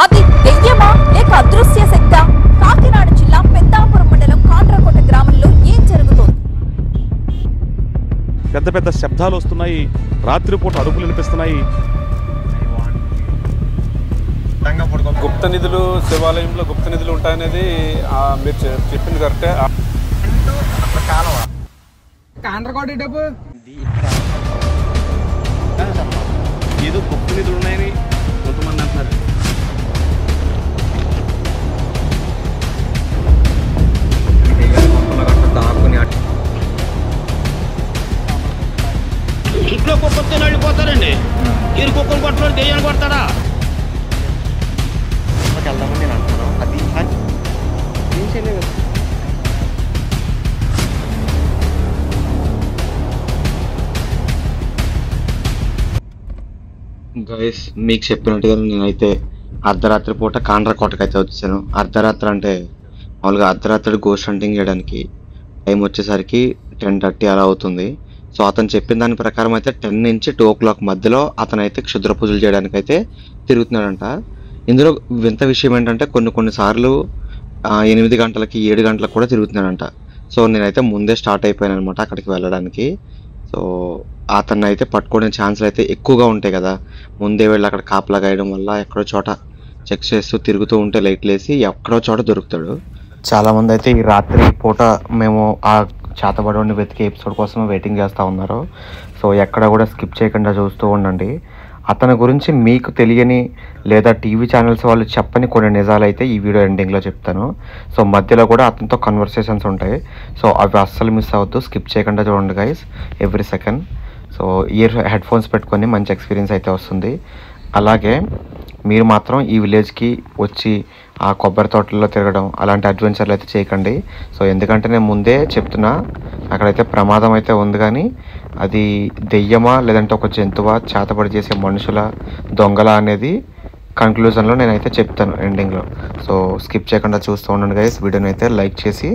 అది దెయ్యమా లేక అదృశ్య శక్తా? కాకినాడ జిల్లా పెద్దాపురం మండలం కాండ్రకోట గ్రామంలో ఏం జరుగుతోంది? పెద్ద పెద్ద శబ్దాలు వస్తున్నాయి, రాత్రిపూట అరుపులు వినిపిస్తున్నాయి. గుప్త నిధులు శివాలయంలో గుప్త నిధులు ఉంటాయనేది మీరు చెప్పింది కరెక్టే. కాండ్రకోట డబ్బు ఏదో గుప్త నిధులు ఉన్నాయని కొంతమంది అంటున్నారు. ఇంట్లో కుక్కతో వెళ్ళిపోతారండి. ఈ కుక్కలు కొట్టడం దెయ్యాన్ని కొడతాడా? వెళ్దామని నేను అంటున్నాను. అది ఏం చేయలేదు. గైస్, మీకు చెప్పినట్టుగా నేనైతే అర్ధరాత్రి పూట కాండ్రకోటకి అయితే వచ్చాను. అర్ధరాత్రి అంటే మామూలుగా అర్ధరాత్రి గోస్ట్ హంటింగ్ చేయడానికి టైం వచ్చేసరికి 10:30 అలా అవుతుంది. సో అతను చెప్పిన దాని ప్రకారం అయితే 10 నుంచి 2 o'clock మధ్యలో అతనైతే క్షుద్ర పూజలు చేయడానికి అయితే తిరుగుతున్నాడంట. ఇందులో వింత విషయం ఏంటంటే కొన్నిసార్లు 8 గంటలకి 7 గంటలకు కూడా తిరుగుతున్నాడంట. సో నేనైతే ముందే స్టార్ట్ అయిపోయాను అనమాట అక్కడికి వెళ్ళడానికి. సో అతన్ని అయితే పట్టుకునే ఛాన్సులు అయితే ఎక్కువగా ఉంటాయి కదా. ముందే వెళ్ళి అక్కడ కాపలా గాయడం వల్ల ఎక్కడో చోట చెక్ చేస్తూ తిరుగుతూ ఉంటే లైట్లు వేసి ఎక్కడో చోట దొరుకుతాడు. చాలామంది అయితే ఈ రాత్రి పూట మేము ఆ చేతబడిని వెతికే ఎపిసోడ్ కోసం వెయిటింగ్ చేస్తూ ఉన్నారు. సో ఎక్కడ కూడా స్కిప్ చేయకుండా చూస్తూ ఉండండి. అతని గురించి మీకు తెలియని లేదా టీవీ ఛానల్స్ వాళ్ళు చెప్పని కొన్ని నిజాలు అయితే ఈ వీడియో ఎండింగ్లో చెప్తాను. సో మధ్యలో కూడా అతనితో కన్వర్సేషన్స్ ఉంటాయి. సో అవి అస్సలు మిస్ అవ్వద్దు, స్కిప్ చేయకుండా చూడండి guys every second. So head phones పెట్టుకొని మంచి ఎక్స్పీరియన్స్ అయితే వస్తుంది. అలాగే మీరు మాత్రం ఈ విలేజ్కి వచ్చి ఆ కొబ్బరి తోటల్లో తిరగడం అలాంటి అడ్వెంచర్లు అయితే చేయకండి. సో ఎందుకంటే నేను ముందే చెప్తున్నా అక్కడైతే ప్రమాదం అయితే ఉంది, కానీ అది దెయ్యమా లేదంటే ఒక జంతువా, చేతబడి చేసే మనుషుల, దొంగల అనేది కన్క్లూజన్లో నేనైతే చెప్తాను ఎండింగ్లో. సో స్కిప్ చేయకుండా చూస్తూ ఉండండి గైస్. వీడియోని అయితే లైక్ చేసి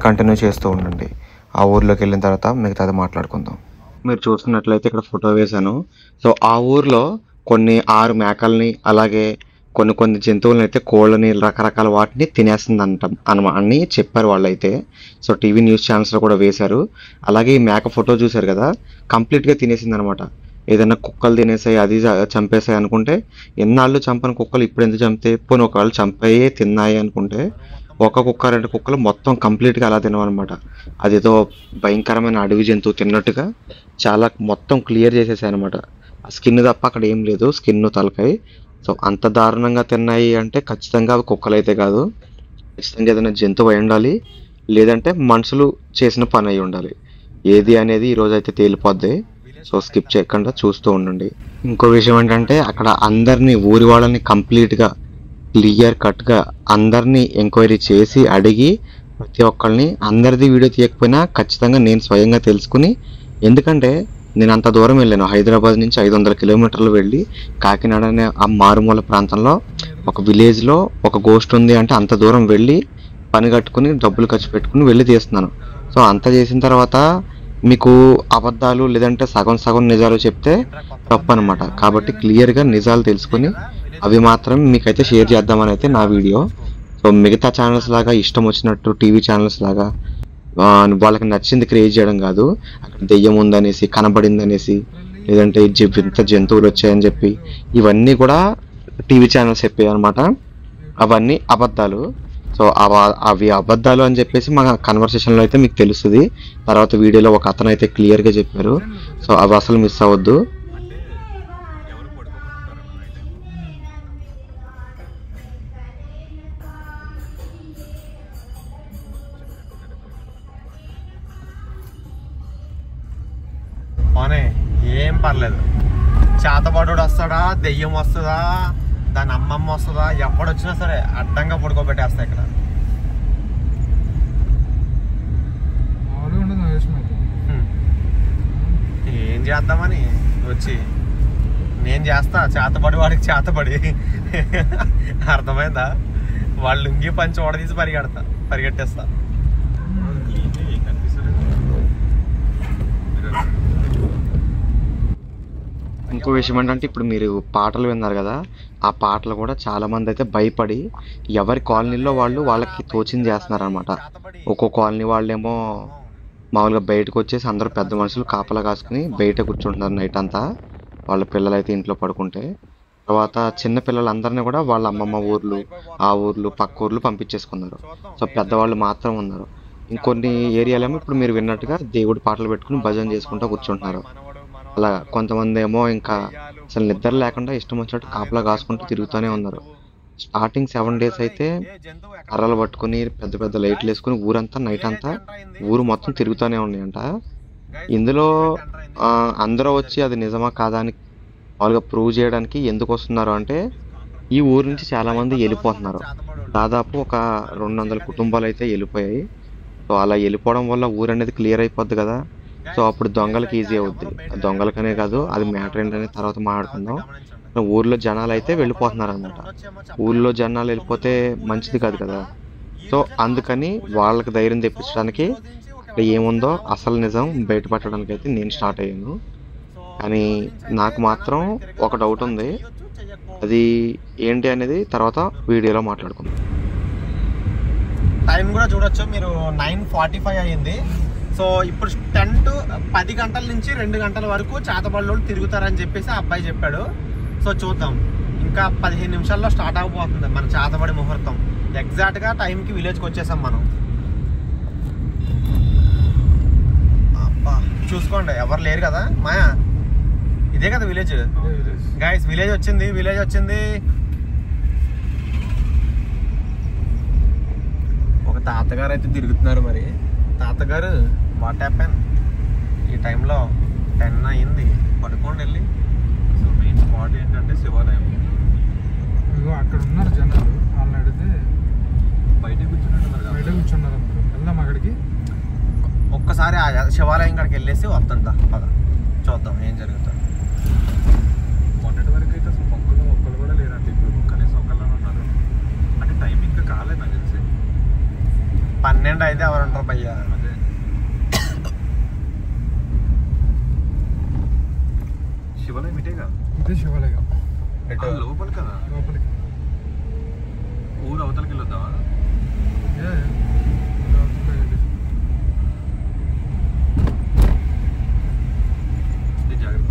కంటిన్యూ చేస్తూ ఉండండి. ఆ ఊర్లోకి వెళ్ళిన తర్వాత మిగతాది మాట్లాడుకుందాం. మీరు చూస్తున్నట్లయితే ఇక్కడ ఫోటో వేశాను. సో ఆ ఊర్లో కొన్ని 6 మేకల్ని అలాగే కొన్ని జంతువులను అయితే కోళ్ళని రకరకాల వాటిని తినేస్తుందంట అని చెప్పారు వాళ్ళైతే. సో టీవీ న్యూస్ ఛానల్స్లో కూడా వేశారు. అలాగే ఈ మేక ఫోటో చూశారు కదా, కంప్లీట్గా తినేసింది అనమాట. ఏదైనా కుక్కలు తినేసాయి, అది చంపేసాయి అనుకుంటే ఎన్నాళ్ళు చంపని కుక్కలు ఇప్పుడు ఎందుకు చంపితే, పోనీ ఒకవేళ చంపాయి తిన్నాయి అనుకుంటే ఒక కుక్క 2 కుక్కలు మొత్తం కంప్లీట్గా అలా తినవన్నమాట. అదేదో భయంకరమైన అడవి జంతువు తిన్నట్టుగా చాలా మొత్తం క్లియర్ చేసేసాయి అనమాట. ఆ స్కిన్ తప్ప అక్కడ ఏం లేదు, స్కిన్ తలకాయ. సో అంత దారుణంగా తిన్నాయి అంటే ఖచ్చితంగా అవి కుక్కలు అయితే కాదు, ఖచ్చితంగా ఏదైనా జంతువు అయి ఉండాలి, లేదంటే మనుషులు చేసిన పని అయి ఉండాలి. ఏది అనేది ఈరోజు అయితే తేలిపోద్ది. సో స్కిప్ చేయకుండా చూస్తూ ఉండండి. ఇంకో విషయం ఏంటంటే అక్కడ అందరినీ ఊరి వాళ్ళని కంప్లీట్గా క్లియర్ కట్గా అందరినీ ఎంక్వైరీ చేసి అడిగి ప్రతి ఒక్కరిని అందరిది వీడియో తీయకపోయినా ఖచ్చితంగా నేను స్వయంగా తెలుసుకుని, ఎందుకంటే నేను అంత దూరం వెళ్ళాను. హైదరాబాద్ నుంచి 500 కిలోమీటర్లు వెళ్ళి కాకినాడ అనే ఆ మారుమూల ప్రాంతంలో ఒక విలేజ్లో ఒక గోస్ట్ ఉంది అంటే అంత దూరం వెళ్ళి పని కట్టుకుని డబ్బులు ఖర్చు పెట్టుకుని వెళ్ళి తీస్తున్నాను. సో అంత చేసిన తర్వాత మీకు అబద్ధాలు లేదంటే సగం నిజాలు చెప్తే తప్పు అనమాట. కాబట్టి క్లియర్గా నిజాలు తెలుసుకుని అవి మాత్రం మీకైతే షేర్ చేద్దామని అయితే నా వీడియో. సో మిగతా ఛానల్స్ లాగా ఇష్టం వచ్చినట్టు టీవీ ఛానల్స్ లాగా వాళ్ళకి నచ్చింది క్రియేట్ చేయడం కాదు. అక్కడ దెయ్యం ఉందనేసి, కనబడిందనేసి, లేదంటే ఇంత జంతువులు వచ్చాయని చెప్పి ఇవన్నీ కూడా టీవీ ఛానల్స్ చెప్పాయి అనమాట. అవన్నీ అబద్ధాలు. సో అవి అబద్ధాలు అని చెప్పేసి మా కన్వర్సేషన్లో అయితే మీకు తెలుస్తుంది. తర్వాత వీడియోలో ఒక అతను అయితే క్లియర్గా చెప్పారు. సో అవి అసలు మిస్ అవ్వద్దు. ఏం పర్లేదు. చేతబడు వస్తాడా, దెయ్యం వస్తుందా, దాని అమ్మమ్మ వస్తుందా, ఎవడొచ్చినా సరే అడ్డంగా పడుకోబెట్టేస్తా ఇక్కడ. ఏం చేద్దామని వచ్చి నేను చేస్తా, చేతబడి వాడికి చేతబడి. అర్థమైందా? వాళ్ళు లుంగి పంచి ఓడదీసి పరిగెట్టేస్తా. ఇంకో విషయం ఏంటంటే ఇప్పుడు మీరు పాటలు విన్నారు కదా, ఆ పాటలు కూడా చాలా మంది అయితే భయపడి ఎవరి కాలనీలో వాళ్ళకి తోచింది చేస్తున్నారనమాట. ఒక్కో కాలనీ వాళ్ళేమో మామూలుగా బయటకు వచ్చేసి అందరూ పెద్ద మనుషులు కాపలా కాసుకుని బయట కూర్చుంటున్నారు నైట్ అంతా, వాళ్ళ పిల్లలు అయితే ఇంట్లో పడుకుంటే. తర్వాత చిన్న పిల్లలందరినీ కూడా వాళ్ళ అమ్మమ్మ ఊర్లు, ఆ ఊర్లు, పక్క ఊర్లు పంపించేసుకున్నారు. సో పెద్దవాళ్ళు మాత్రం ఉన్నారు. ఇంకొన్ని ఏరియాలేమో ఇప్పుడు మీరు విన్నట్టుగా దేవుడి పాటలు పెట్టుకుని భజన చేసుకుంటూ కూర్చుంటున్నారు. అలా కొంతమంది ఏమో ఇంకా అసలు నిద్ర లేకుండా ఇష్టం వచ్చినట్టు కాపలా కాసుకుంటూ తిరుగుతూనే ఉన్నారు. స్టార్టింగ్ 7 days అయితే కర్రలు పట్టుకుని పెద్ద పెద్ద లైట్లు వేసుకుని ఊరంతా నైట్ అంతా ఊరు మొత్తం తిరుగుతూనే ఉన్నాయంట. ఇందులో అందరూ వచ్చి అది నిజమా కాదా అని మామూలుగా ప్రూవ్ చేయడానికి ఎందుకు వస్తున్నారు అంటే, ఈ ఊరు నుంచి చాలామంది వెళ్ళిపోతున్నారు. దాదాపు ఒక 200 కుటుంబాలు అయితే వెళ్ళిపోయాయి. సో అలా వెళ్ళిపోవడం వల్ల ఊరు అనేది క్లియర్ అయిపోద్ది కదా. సో అప్పుడు దొంగలకి ఈజీ అవుద్ది. దొంగలకనే కాదు, అది మ్యాటర్ ఏంటనే తర్వాత మాట్లాడుకుందాం. ఊర్లో జనాలు అయితే వెళ్ళిపోతున్నారు అనమాట. ఊర్లో జనాలు వెళ్ళిపోతే మంచిది కాదు కదా. సో అందుకని వాళ్ళకి ధైర్యం తెప్పించడానికి అక్కడ ఏముందో అసలు నిజం బయటపడడానికి అయితే నేను స్టార్ట్ అయ్యాను. కానీ నాకు మాత్రం ఒక డౌట్ ఉంది, అది ఏంటి అనేది తర్వాత వీడియోలో మాట్లాడుకుందాం. టైం కూడా చూడొచ్చు మీరు, 9:45 అయ్యింది. సో ఇప్పుడు 10 గంటల నుంచి 2 గంటల వరకు చేతబడులు తిరుగుతారని చెప్పేసి ఆ అబ్బాయి చెప్పాడు. సో చూద్దాం, ఇంకా 15 నిమిషాల్లో స్టార్ట్ అవబోతుంది మన చేతబడి ముహూర్తం. ఎగ్జాక్ట్గా టైంకి విలేజ్కి వచ్చేసాం మనం. అబ్బా చూసుకోండి, ఎవరు లేరు కదా. మాయా ఇదే కదా విలేజ్ గైస్, విలేజ్ వచ్చింది. ఒక తాతగారు అయితే తిరుగుతున్నారు. మరి తాతగారు వాట్ హ్యాపెన్? ఈ టైంలో 10 అయింది, పడుకోండి వెళ్ళి. సో మెయిన్ స్పాట్ ఏంటంటే శివాలయం. అక్కడ ఉన్నారు జనాలు, వాళ్ళని అడిగితే బయట కూర్చున్నారు. వెళ్దాం అక్కడికి. ఒక్కసారి ఆ శివాలయం కాడికి వెళ్ళేసి వద్దంతా పద, చూద్దాం ఏం జరుగుతుంది. మొన్నటి వరకు అయితే అసలు ఒక్కరు కూడా లేరంటే ఇప్పుడు కనీసం ఒకళ్ళనే ఉన్నారు. అంటే టైం ఇంకా కాలేదు నాకు తెలిసి. 12 అయితే ఎవరు ఉంటారు భయ్యా? అదే శివాలయం ఇటేగా, ఇదే శివాలయం. లోపల కదా, లోపలికి ఊరు అవతలకి వెళ్ళొద్దామా? జాగ్రత్త.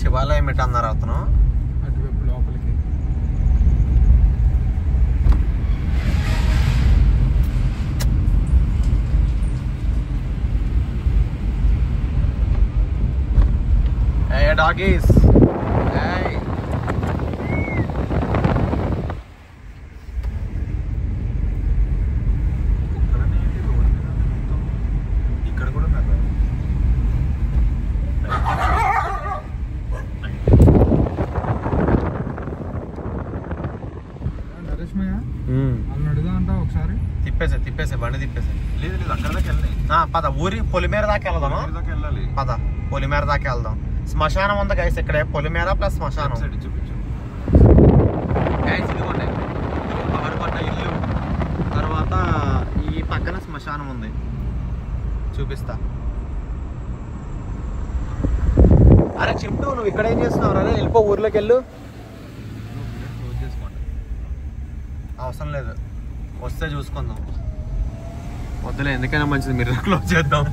శివాలయం ఎట్ అన్నారు అతను? అటువైపు లోపలికి. Hey doggies. Hey. ఇక్కడ కూడా ఉన్నారు. నరేష్మయ్య వాళ్ళని అడుగుదా అంటావు ఒకసారి? తిప్పేసే బండి తిప్పేసే. లేదు అక్కడ దాకా వెళ్ళాయి. పద ఊరి పొలిమేర దాకా వెళ్దాం. దాకా వెళ్ళాలి. పద పొలిమేర దాకా వెళ్దాం. శ్మశానం ఉంది గైస్ ఇక్కడే, పొలిమేర ప్లస్ శ్మశానం. సైడ్ చూపించు. గైస్ ఇదిగోండి, పగడపడ్డ ఇల్లు, తర్వాత ఈ పక్కన శ్మశానం ఉంది, చూపిస్తా. అరే చింటూ, నువ్వు ఇక్కడ ఏం చేస్తున్నావు? అరే వెళ్ళిపో, ఊర్లోకి వెళ్ళు. క్లోజ్ చేసుకోండి. అవసరం లేదు, వస్తే చూసుకుందాం. వద్దులే, ఎందుకైనా మంచిది మీరు క్లోజ్ చేద్దాం.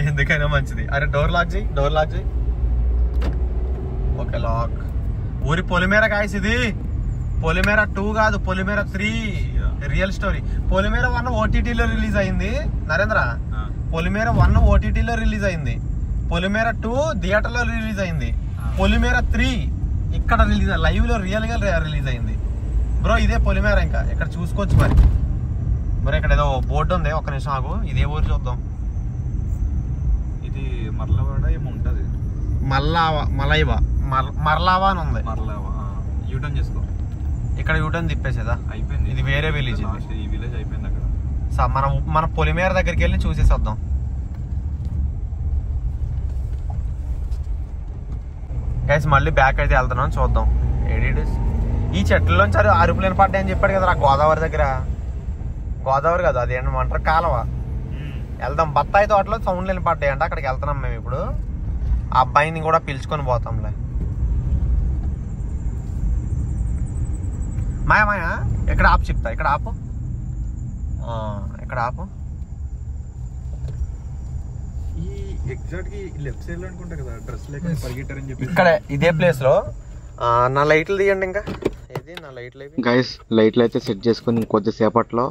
ఎందుకైనా మంచిది. అరే డోర్ లాక్ చేయి. Okay lock. ఊరి పొలిమేర గాయస్, ఇది పొలిమేర 2 కాదు, పొలిమేర 3 రియల్ స్టోరీ. పొలిమేర 1 ఓటీటీలో రిలీజ్ అయింది నరేంద్ర. పొలిమేర 1 ఓటీటీలో రిలీజ్ అయింది. పొలిమేర 2 థియేటర్లో రిలీజ్ అయింది. పొలిమేర 3 ఇక్కడ రిలీజ్, లైవ్ లో రియల్ గా రిలీజ్ అయింది బ్రో. ఇదే పొలిమేర, ఇంకా ఇక్కడ చూసుకోవచ్చు. మరి ఇక్కడ ఏదో బోర్డు ఉంది, ఒక్క నిమిషం ఆగు. ఇదే ఊరు చూద్దాం. ఇది మర్లవాడ ఏమో ఉంటది. మర్లావా అని ఉంది. మర్లవా యూటర్న్ చేసుకో. ఇక్కడ యూటర్న్ తిప్పేసేదా? అయిపోయింది. ఇది వేరే విలేజ్. ఈ విలేజ్ అయిపోయింది అక్కడ. మన పొలిమేర దగ్గరికి వెళ్ళి చూసేసేద్దాం. గైస్ మళ్ళీ బ్యాక్ అయితే వెళ్తున్నాం, చూద్దాం. ఈ చెట్లలోంచి అరుపులేని పడ్డాయని చెప్పాడు కదా గోదావరి దగ్గర. గోదావరి కదా, అది ఏమంటారు కాలువ. వెళ్దాం. బత్తాయి తోటలో సౌండ్లు వినపడ్డాయంట, అక్కడికి వెళ్తున్నాం మేము ఇప్పుడు. ఆ అబ్బాయిని కూడా పిలుచుకొని పోతాంలే. మాయా ఎక్కడ ఆపు చెప్తా, ఇక్కడ ఆపు, ఇక్కడ ఆపు. ఈ ఎగ్జాక్ట్ గా లెఫ్ట్ సైడ్ లో అనుకుంటా కదా డ్రెస్ లేక పరిగెట్టారని చెప్పి. ఇక్కడ ఇదే ప్లేస్ లో. నా లైట్లు తీయండి. ఇంకా ఇది నా లైట్లు. గైస్ లైట్లు అయితే సెట్ చేసుకుని కొద్దిసేపట్లో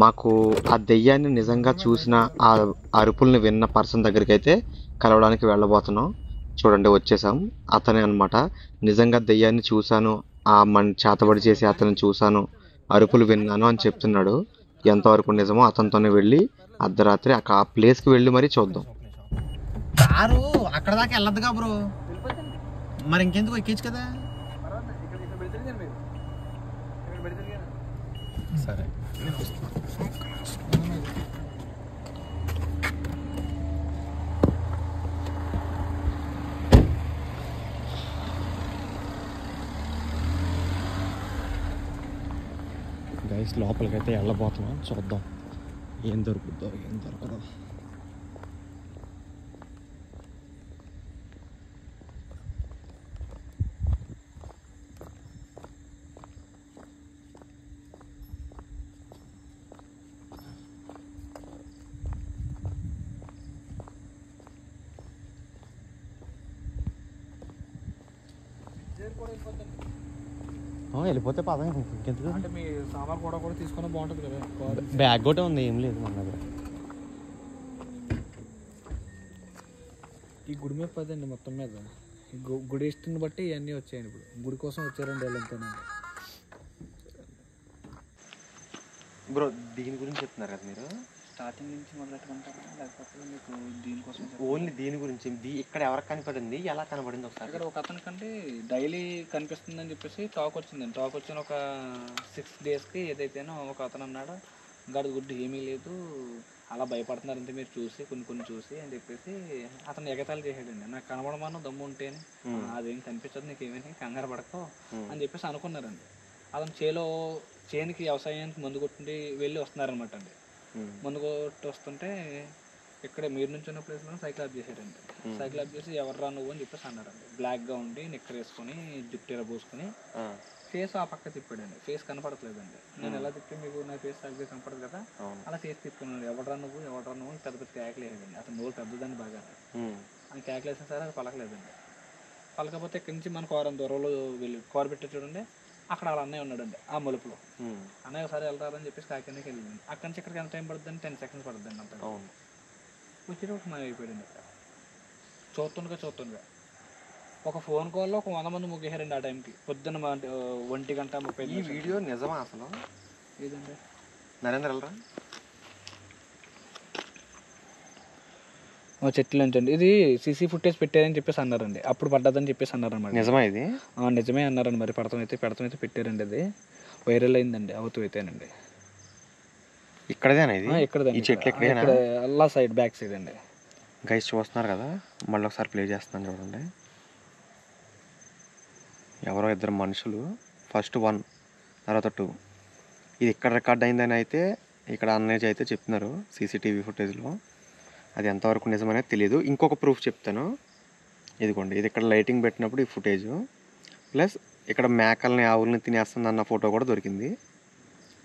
మాకు ఆ దెయ్యాన్ని నిజంగా చూసిన ఆ అరుపుల్ని విన్న పర్సన్ దగ్గరికి అయితే కలవడానికి వెళ్ళబోతున్నాం. చూడండి వచ్చేసాం. అతనే అనమాట. నిజంగా దెయ్యాన్ని చూశాను, ఆ మన చేతబడి చేసి అతన్ని చూశాను, అరుపులు విన్నాను అని చెప్తున్నాడు. ఎంతవరకు నిజమో అతనితోనే వెళ్ళి అర్ధరాత్రి ఆ ప్లేస్కి వెళ్ళి మరీ చూద్దాం. కారు అక్కడ దాకా వెళ్ళొద్దుగా బ్రో, మరి ఇంకెందుకు ఎక్కించు కదా. సరే గైస్ లోపలికైతే వెళ్ళబోతున్నాం. చూద్దాం ఏం దొరుకుద్దో ఏం దొరకదో. వెళ్ళిపోతే పదం ఇంకెందుకు. అంటే మీ సామాన్ కూడా తీసుకున్నా బాగుంటుంది కదా. బ్యాగ్ కూడా ఉంది, ఏం లేదు మన దగ్గర. ఈ గుడి మీద పదండి మొత్తం మీద. ఈ గుడి ఇష్టని బట్టి ఇవన్నీ వచ్చాయండి. ఇప్పుడు గుడి కోసం వచ్చారండి వాళ్ళంతానండి. బ్రో దీని గురించి చెప్తున్నారు కదా మీరు, స్టార్టింగ్ నుంచి మొదలెట్టుకుంటారా లేకపోతే మీకు దీనికోసం? ఓన్లీ దీని గురించి. ఇక్కడ ఎవరికి కనపడింది, ఎలా కనపడింది ఒకసారి. ఇక్కడ ఒక అతని కంటే డైలీ కనిపిస్తుందని చెప్పేసి టాక్ వచ్చిందండి. టాక్ వచ్చిన ఒక 6 daysకి ఏదైతేనో ఒక అతను అన్నాడు, గడి గుడ్డు ఏమీ లేదు, అలా భయపడుతున్నారంటే మీరు చూసి కొన్ని చూసి అని చెప్పేసి అతను ఎగతాళి చేసాడండి. నాకు కనబడమన్నా దమ్ము ఉంటేనే, అదేం కనిపించదు నీకు, ఏమైనా కంగారు పడకో అని చెప్పేసి అనుకున్నారండి. అతను చేనుకి వ్యవసాయానికి మందు కొట్టి వెళ్ళి వస్తున్నారనమాట అండి. మందు కొట్టి వస్తుంటే ఇక్కడ మీరు నుంచి ఉన్న ప్లేస్లో సైకిల్ ఆఫ్ చేశారండి. సైకిల్ ఆఫ్ చేసి ఎవర్రా నువ్వు అని చెప్పేసి అన్నారండి. బ్లాక్గా ఉండి నిక్కర్ వేసుకొని జుట్టు పోసుకొని ఫేస్ ఆ పక్క తిప్పాడండి. ఫేస్ కనపడట్లేదండి. నేను ఎలా తిప్పి మీకు నా ఫేస్ సరిగ్గా కనపడదు కదా, అలా ఫేస్ తిప్పుకున్నాడు. ఎవడ్రా నువ్వు పెద్ద పెద్ద కేకలు వేసాడండి. అతను నోరు పెద్దదాన్ని బాగా, అని కేకలు వేసిన సరే అది పలకలేదండి. పలకపోతే ఇక్కడి నుంచి మన కారం దూరంలో వెళ్ళి కారు పెట్టి చూడండి, అక్కడ వాళ్ళ అన్నయ్య ఉన్నాడండి ఆ మలుపులో. అన్నయ్య ఒకసారి వెళ్తారని చెప్పేసి కాకినాడకి వెళ్ళింది. అక్కడి నుంచి ఇక్కడికి ఎంత టైం పడుతుందండి? 10 seconds పడుతుందండి అంత. వచ్చేటప్పుడు ఒక మాయ అయిపోయాడండి. అక్కడ చూస్తుండగా ఒక ఫోన్ కాల్లో ఒక 100 మంది ముగ్గేశారండి ఆ టైంకి. పొద్దున్న 1:30. ఈ వీడియో నిజమా అసలు? ఏదండి నరేంద్ర వెళ్ళరా చెట్లు అండి. ఇది సీసీ ఫుటేజ్ పెట్టారని చెప్పేసి అన్నారండి. అప్పుడు పడ్డదని చెప్పేసి అన్నారన్నమాట. నిజమా ఇది? పెడతాం అన్నారండి. మరి పెడతామైతే పెట్టారండి. అది వైరల్ అయిందండి. అవుతూ అయితేనండి. ఇక్కడదేనా ఇది? ఈ చెట్లు ఎక్కడైనా అల్లా సైడ్ బ్యాక్ సైడ్ అండి. గైస్ చూస్తున్నారు కదా, మళ్ళీ ఒకసారి ప్లే చేస్తున్నాను చూడండి. ఎవరో 2 మనుషులు, ఫస్ట్ 1 తర్వాత 2. ఇది ఇక్కడ రికార్డ్ అయిందని అయితే ఇక్కడ అన్నయ్య అయితే చెప్తున్నారు సీసీటీవీ ఫుటేజ్లో. అది ఎంతవరకు నిజమనేది తెలియదు. ఇంకొక ప్రూఫ్ చెప్తాను. ఇదిగోండి, ఇది ఇక్కడ లైటింగ్ పెట్టినప్పుడు ఈ ఫుటేజ్, ప్లస్ ఇక్కడ మేకల్ని ఆవుల్ని తినేస్తుంది అన్న ఫోటో కూడా దొరికింది.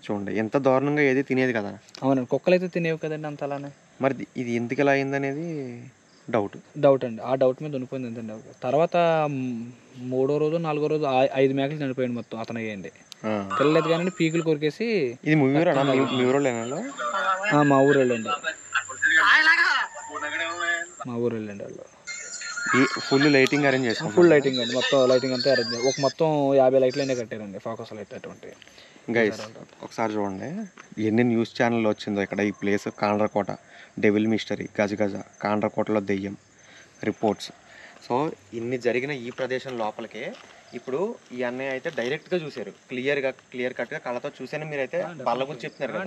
చూడండి ఎంత దారుణంగా ఏది తినేది కదా. అవునండి, కుక్కలు అయితే తినేవి కదండి అంత అలానే. మరి ఇది ఎందుకు ఇలా అయిందనేది డౌట్ అండి. ఆ డౌట్ మీద ఉనిపోయింది అంతండి. తర్వాత 3వ రోజు 4వ రోజు 5 మేకలు చనిపోయింది మొత్తం. అతను అయ్యండి తెలియలేదు కానీ పీకులు కొరికేసి. ఇది మీ ఊరు? మా ఊరు వెళ్ళండి. వాళ్ళు ఫుల్ లైటింగ్ అరేంజ్ చేస్తాం. ఫుల్ లైటింగ్ అండి. మొత్తం లైటింగ్ అంతా అరేంజ్. ఒక మొత్తం 50 లైట్లు అయినా కట్టారండి, ఫోకస్ లైట్ అటువంటి. గైస్ ఒకసారి చూడండి ఎన్ని న్యూస్ ఛానల్లో వచ్చిందో ఇక్కడ ఈ ప్లేస్. కాండ్రకోట, డెవిల్ మిస్టరీ, గజగజ, కాండ్రకోటలో దెయ్యం రిపోర్ట్స్. సో ఇన్ని జరిగిన ఈ ప్రదేశం లోపలికే ఇప్పుడు ఈ అన్నయ్య అయితే డైరెక్ట్గా చూశారు, క్లియర్ కట్గా కళ్ళతో చూసాను. మీరైతే వాళ్ళ గురించి చెప్తున్నారు కదా,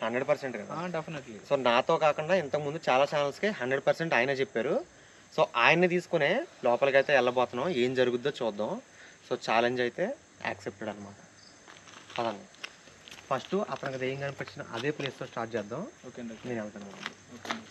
100% కదా. సో నాతో కాకుండా ఇంతకుముందు చాలా ఛానల్స్కి 100% ఆయన చెప్పారు. సో ఆయన్ని తీసుకునే లోపలికి అయితే వెళ్ళబోతున్నాం. ఏం జరుగుద్దో చూద్దాం. సో ఛాలెంజ్ అయితే యాక్సెప్టెడ్ అనమాట. అదండి. ఫస్ట్ అతనికి ఏం కనిపించిన అదే ప్లేస్తో స్టార్ట్ చేద్దాం. ఓకే అండి. నేను వెళ్తాను. ఓకే అండి.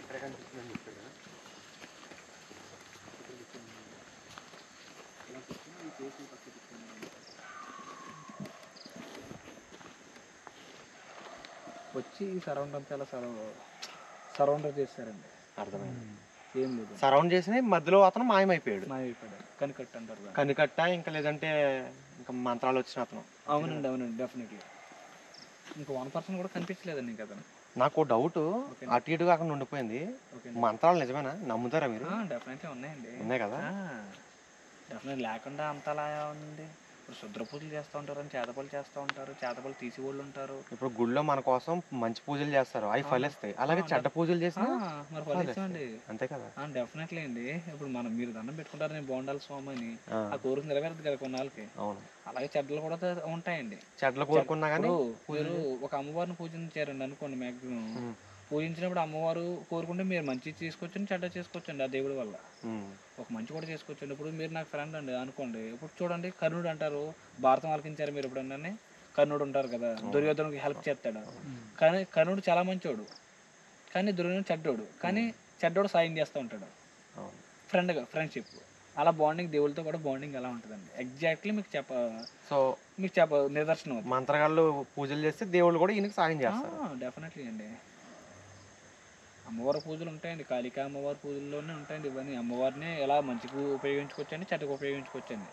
ఎక్కడ కనిపిస్తుందని చెప్పాడు. వచ్చి సరౌండ్ అంతా అలా సరౌండర్ చేస్తారండి. అర్థమైంది. ఏం లేదు, సరౌండ్ చేసి మధ్యలో అతను మాయమైపోయాడు. కనికట్టు అంటారు. కనికట్ట ఇంకా లేదంటే ఇంకా మంత్రాలు వచ్చిన అతను. అవునండి అవునండి, డెఫినెట్లీ. ఇంకా 1% కూడా కనిపించలేదండి ఇంకా అతను. నాకు డౌట్ అటు ఇటుగా అక్కడ ఉండిపోయింది. మంత్రాలు నిజమేనా? నమ్ముతారా మీరు? డెఫినెట్లీ ఉన్నాయండి. ఉన్నాయి కదా? డెఫినెట్లీ లేకుండా అంతలా ఉంది. ఇప్పుడు శుద్ర పూజలు చేస్తూ ఉంటారు, చేతపలు చేస్తూ ఉంటారు, చేతపలు తీసి వాళ్ళు ఉంటారు. ఇప్పుడు గుళ్ళో మన కోసం మంచి పూజలు చేస్తారు, అవి ఫలిస్తాయి. అలాగే చెడ్డ పూజలు చేసినా మరి ఫలిస్తామండి. అంతే కదా? డెఫినెట్లీ అండి. ఇప్పుడు మీరు దండం పెట్టుకుంటారు, నేను బాగుండాలి స్వామి అని, ఆ కోరిక నెరవేరదు కదా కొన్నాళ్ళకి. అవును. అలాగే చెడ్డలు కూడా ఉంటాయండి. చెడ్డలు కోరుకున్నా కానీ మీరు ఒక అమ్మవారిని పూజించారండి అనుకోండి, మ్యాక్సిమం పూజించినప్పుడు అమ్మవారు కోరుకుంటే మీరు మంచి చేసుకోవచ్చండి, చెడ్డ చేసుకోవచ్చండి ఆ దేవుడి వల్ల. ఒక మంచి కూడా చేసుకోవచ్చండి. ఇప్పుడు మీరు నాకు ఫ్రెండ్ అండి అనుకోండి, ఇప్పుడు చూడండి కర్ణుడు అంటారు, భారతం ఆలకించారు మీరు ఎప్పుడన్నా? కర్ణుడు ఉంటారు కదా, దుర్యోధనుడికి హెల్ప్ చేస్తాడు. కానీ కర్ణుడు చాలా మంచోడు, కానీ దుర్యోధనుడు చెడ్డోడు. కానీ చెడ్డోడు సాయం చేస్తూ ఉంటాడు ఫ్రెండ్షిప్. అలా బాండింగ్ దేవుళ్ళతో కూడా బాండింగ్ ఎలా ఉంటుందండి. ఎగ్జాక్ట్లీ మీకు నిదర్శనం. మంత్రగాళ్ళు పూజలు చేస్తే దేవుళ్ళు కూడా ఈయనకి సాయం చేస్తారు. డెఫినెట్లీ అండి. అమ్మవారి పూజలు ఉంటాయండి, కాళికా అమ్మవారి పూజల్లోనే ఉంటాయండి ఇవన్నీ. అమ్మవారిని ఎలా మంచిగా ఉపయోగించుకోవచ్చండి, చెడ్డగా ఉపయోగించుకోవచ్చండి.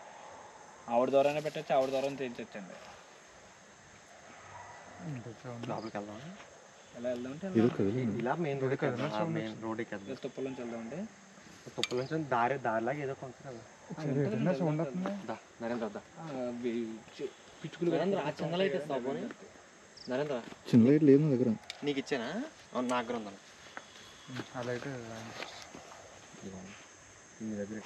ఆవిడ ద్వారానే పెట్టచ్చు, ఆవిడ ద్వారానే తెచ్చొచ్చండి. లోపలికి వెళ్దాం. ఎలా వెళ్దామంటే ఇలా మెయిన్ రోడ్కి వెళ్దాం. మెయిన్ రోడ్కి వెళ్దాం. తుప్పలోంచి వెళ్దామండి. తుప్పలోంచి దారిలాగా ఏదో కొంత కదా. నరేంద్ర పిచ్చుకులు నరేంద్ర చిన్న లైట్ లేదు నా దగ్గర. నీకు ఇచ్చానా? అవును, నా దగ్గర ఉందా? ఆ లైట్ మీ దగ్గర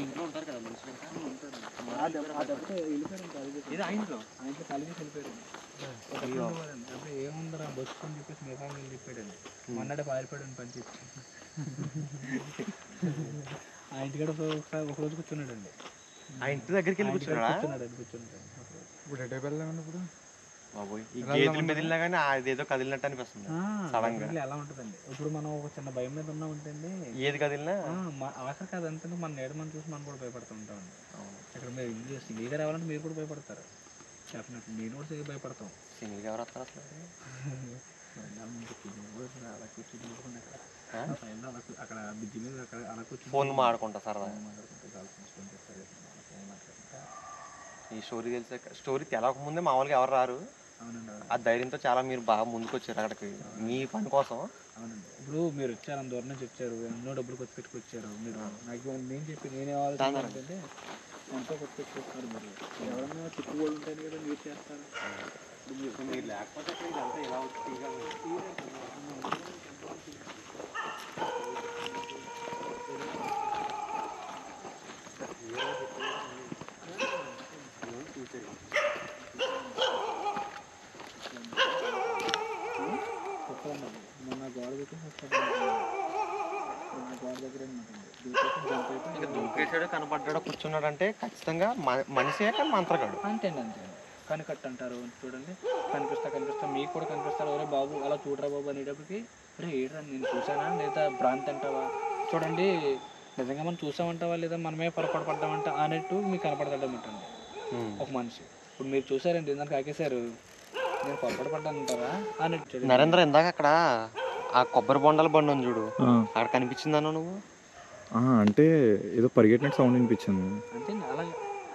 ఇంట్లో ఉంటారు కదా మనుషులు. ఇది ఆయనలో కలిగి వెళ్ళిపోయాడు. ఏముందరా బస్సు అని చెప్పేసి మేఘాలు వెళ్ళిపోయాడండి. మొన్నడే పారిపోయాడు పనిచేసి. ఆ ఇంటికాడ ఒక రోజు కూర్చున్నాడండి. ఆ ఇంటి దగ్గరికి వెళ్ళి కూర్చున్నాడు. ఇప్పుడు ఎటే వెళ్ళామని ఇప్పుడు బాబోయ్, ఈ గేదెల మీద వెళ్ళినా కానీ అదేదో కదిలినట్టు అనిపిస్తుంది సడన్ గా. ఎలా ఉంటుందండి ఇప్పుడు మనం ఒక చిన్న భయం మీద ఉన్నాం ఉంటండి, ఏది కదిలినా ఆఖరి కాదు అంతే మన నేడు మనం చూసి మనం కూడా భయపడుతూ ఉంటామండి. ఇక్కడ మీరు ఇల్లు సింగిల్గా రావాలంటే మీరు కూడా భయపడతారు. డెఫినెట్లీ నేను కూడా భయపడతాం. సింగిల్గా ఎవరు వస్తారు అసలు? అక్కడ బ్రిడ్జి మీద అలా కూర్చొని ఫోన్ మాడుకుంటా సరదా. ఈ స్టోరీ తెలిసే స్టోరీ తెలవక ముందే మామూలుగా ఎవరు రారు. ఆ ధైర్యంతో చాలా మీరు బాగా ముందుకు వచ్చారు అక్కడికి మీ పని కోసం. అవునండి. ఇప్పుడు మీరు వచ్చారు, అంత దూరం నుంచి వచ్చారు, ఎన్నో డబ్బులు ఖర్చు పెట్టుకొచ్చారు. మీరు నాకు నేనే ఆలోచించాలంటే ఎంతో ఖర్చు పెట్టుకొస్తారు. మీరు ఎవరన్నా తిప్పుకోళ్ళు ఉంటాయి కదా, మీరు చేస్తారు. మీరు లేకపోతే ఇదంతా ఎలా వచ్చి మొన్న గోడ దగ్గర దూకేసాడో కనపడ్డాడో కూర్చున్నాడంటే ఖచ్చితంగా మనిషే కానీ మంత్రగాడు. అంతే అండి. కనికట్టు అంటారు చూడండి. కనిపిస్తా మీకు కూడా కనిపిస్తాడు. ఎవరే బాబు అలా చూడరా బాబు అనేటప్పటికి, అరే ఏడ్రా నేను చూసానా లేదా భ్రాంతి అంటావా, చూడండి నిజంగా మనం చూసామంటావా లేదా మనమే పొరపాటు పడ్డామంట అన్నట్టు మీకు కనపడతాడన్నమాట అండి ఒక మనిషి. ఇప్పుడు మీరు చూసారండి, ఇందాక కాకేశారు, నేను పొరపాటు పడ్డానంటారా అన్నట్టు. నరేంద్ర ఇందాక అక్కడ ఆ కొబ్బరి బొండాల బండి ఉంది చూడు, అక్కడ కనిపించిందన్నా నువ్వు? అంటే ఏదో పరిగెట్టినట్టు సౌండ్ వినిపించింది. అంతే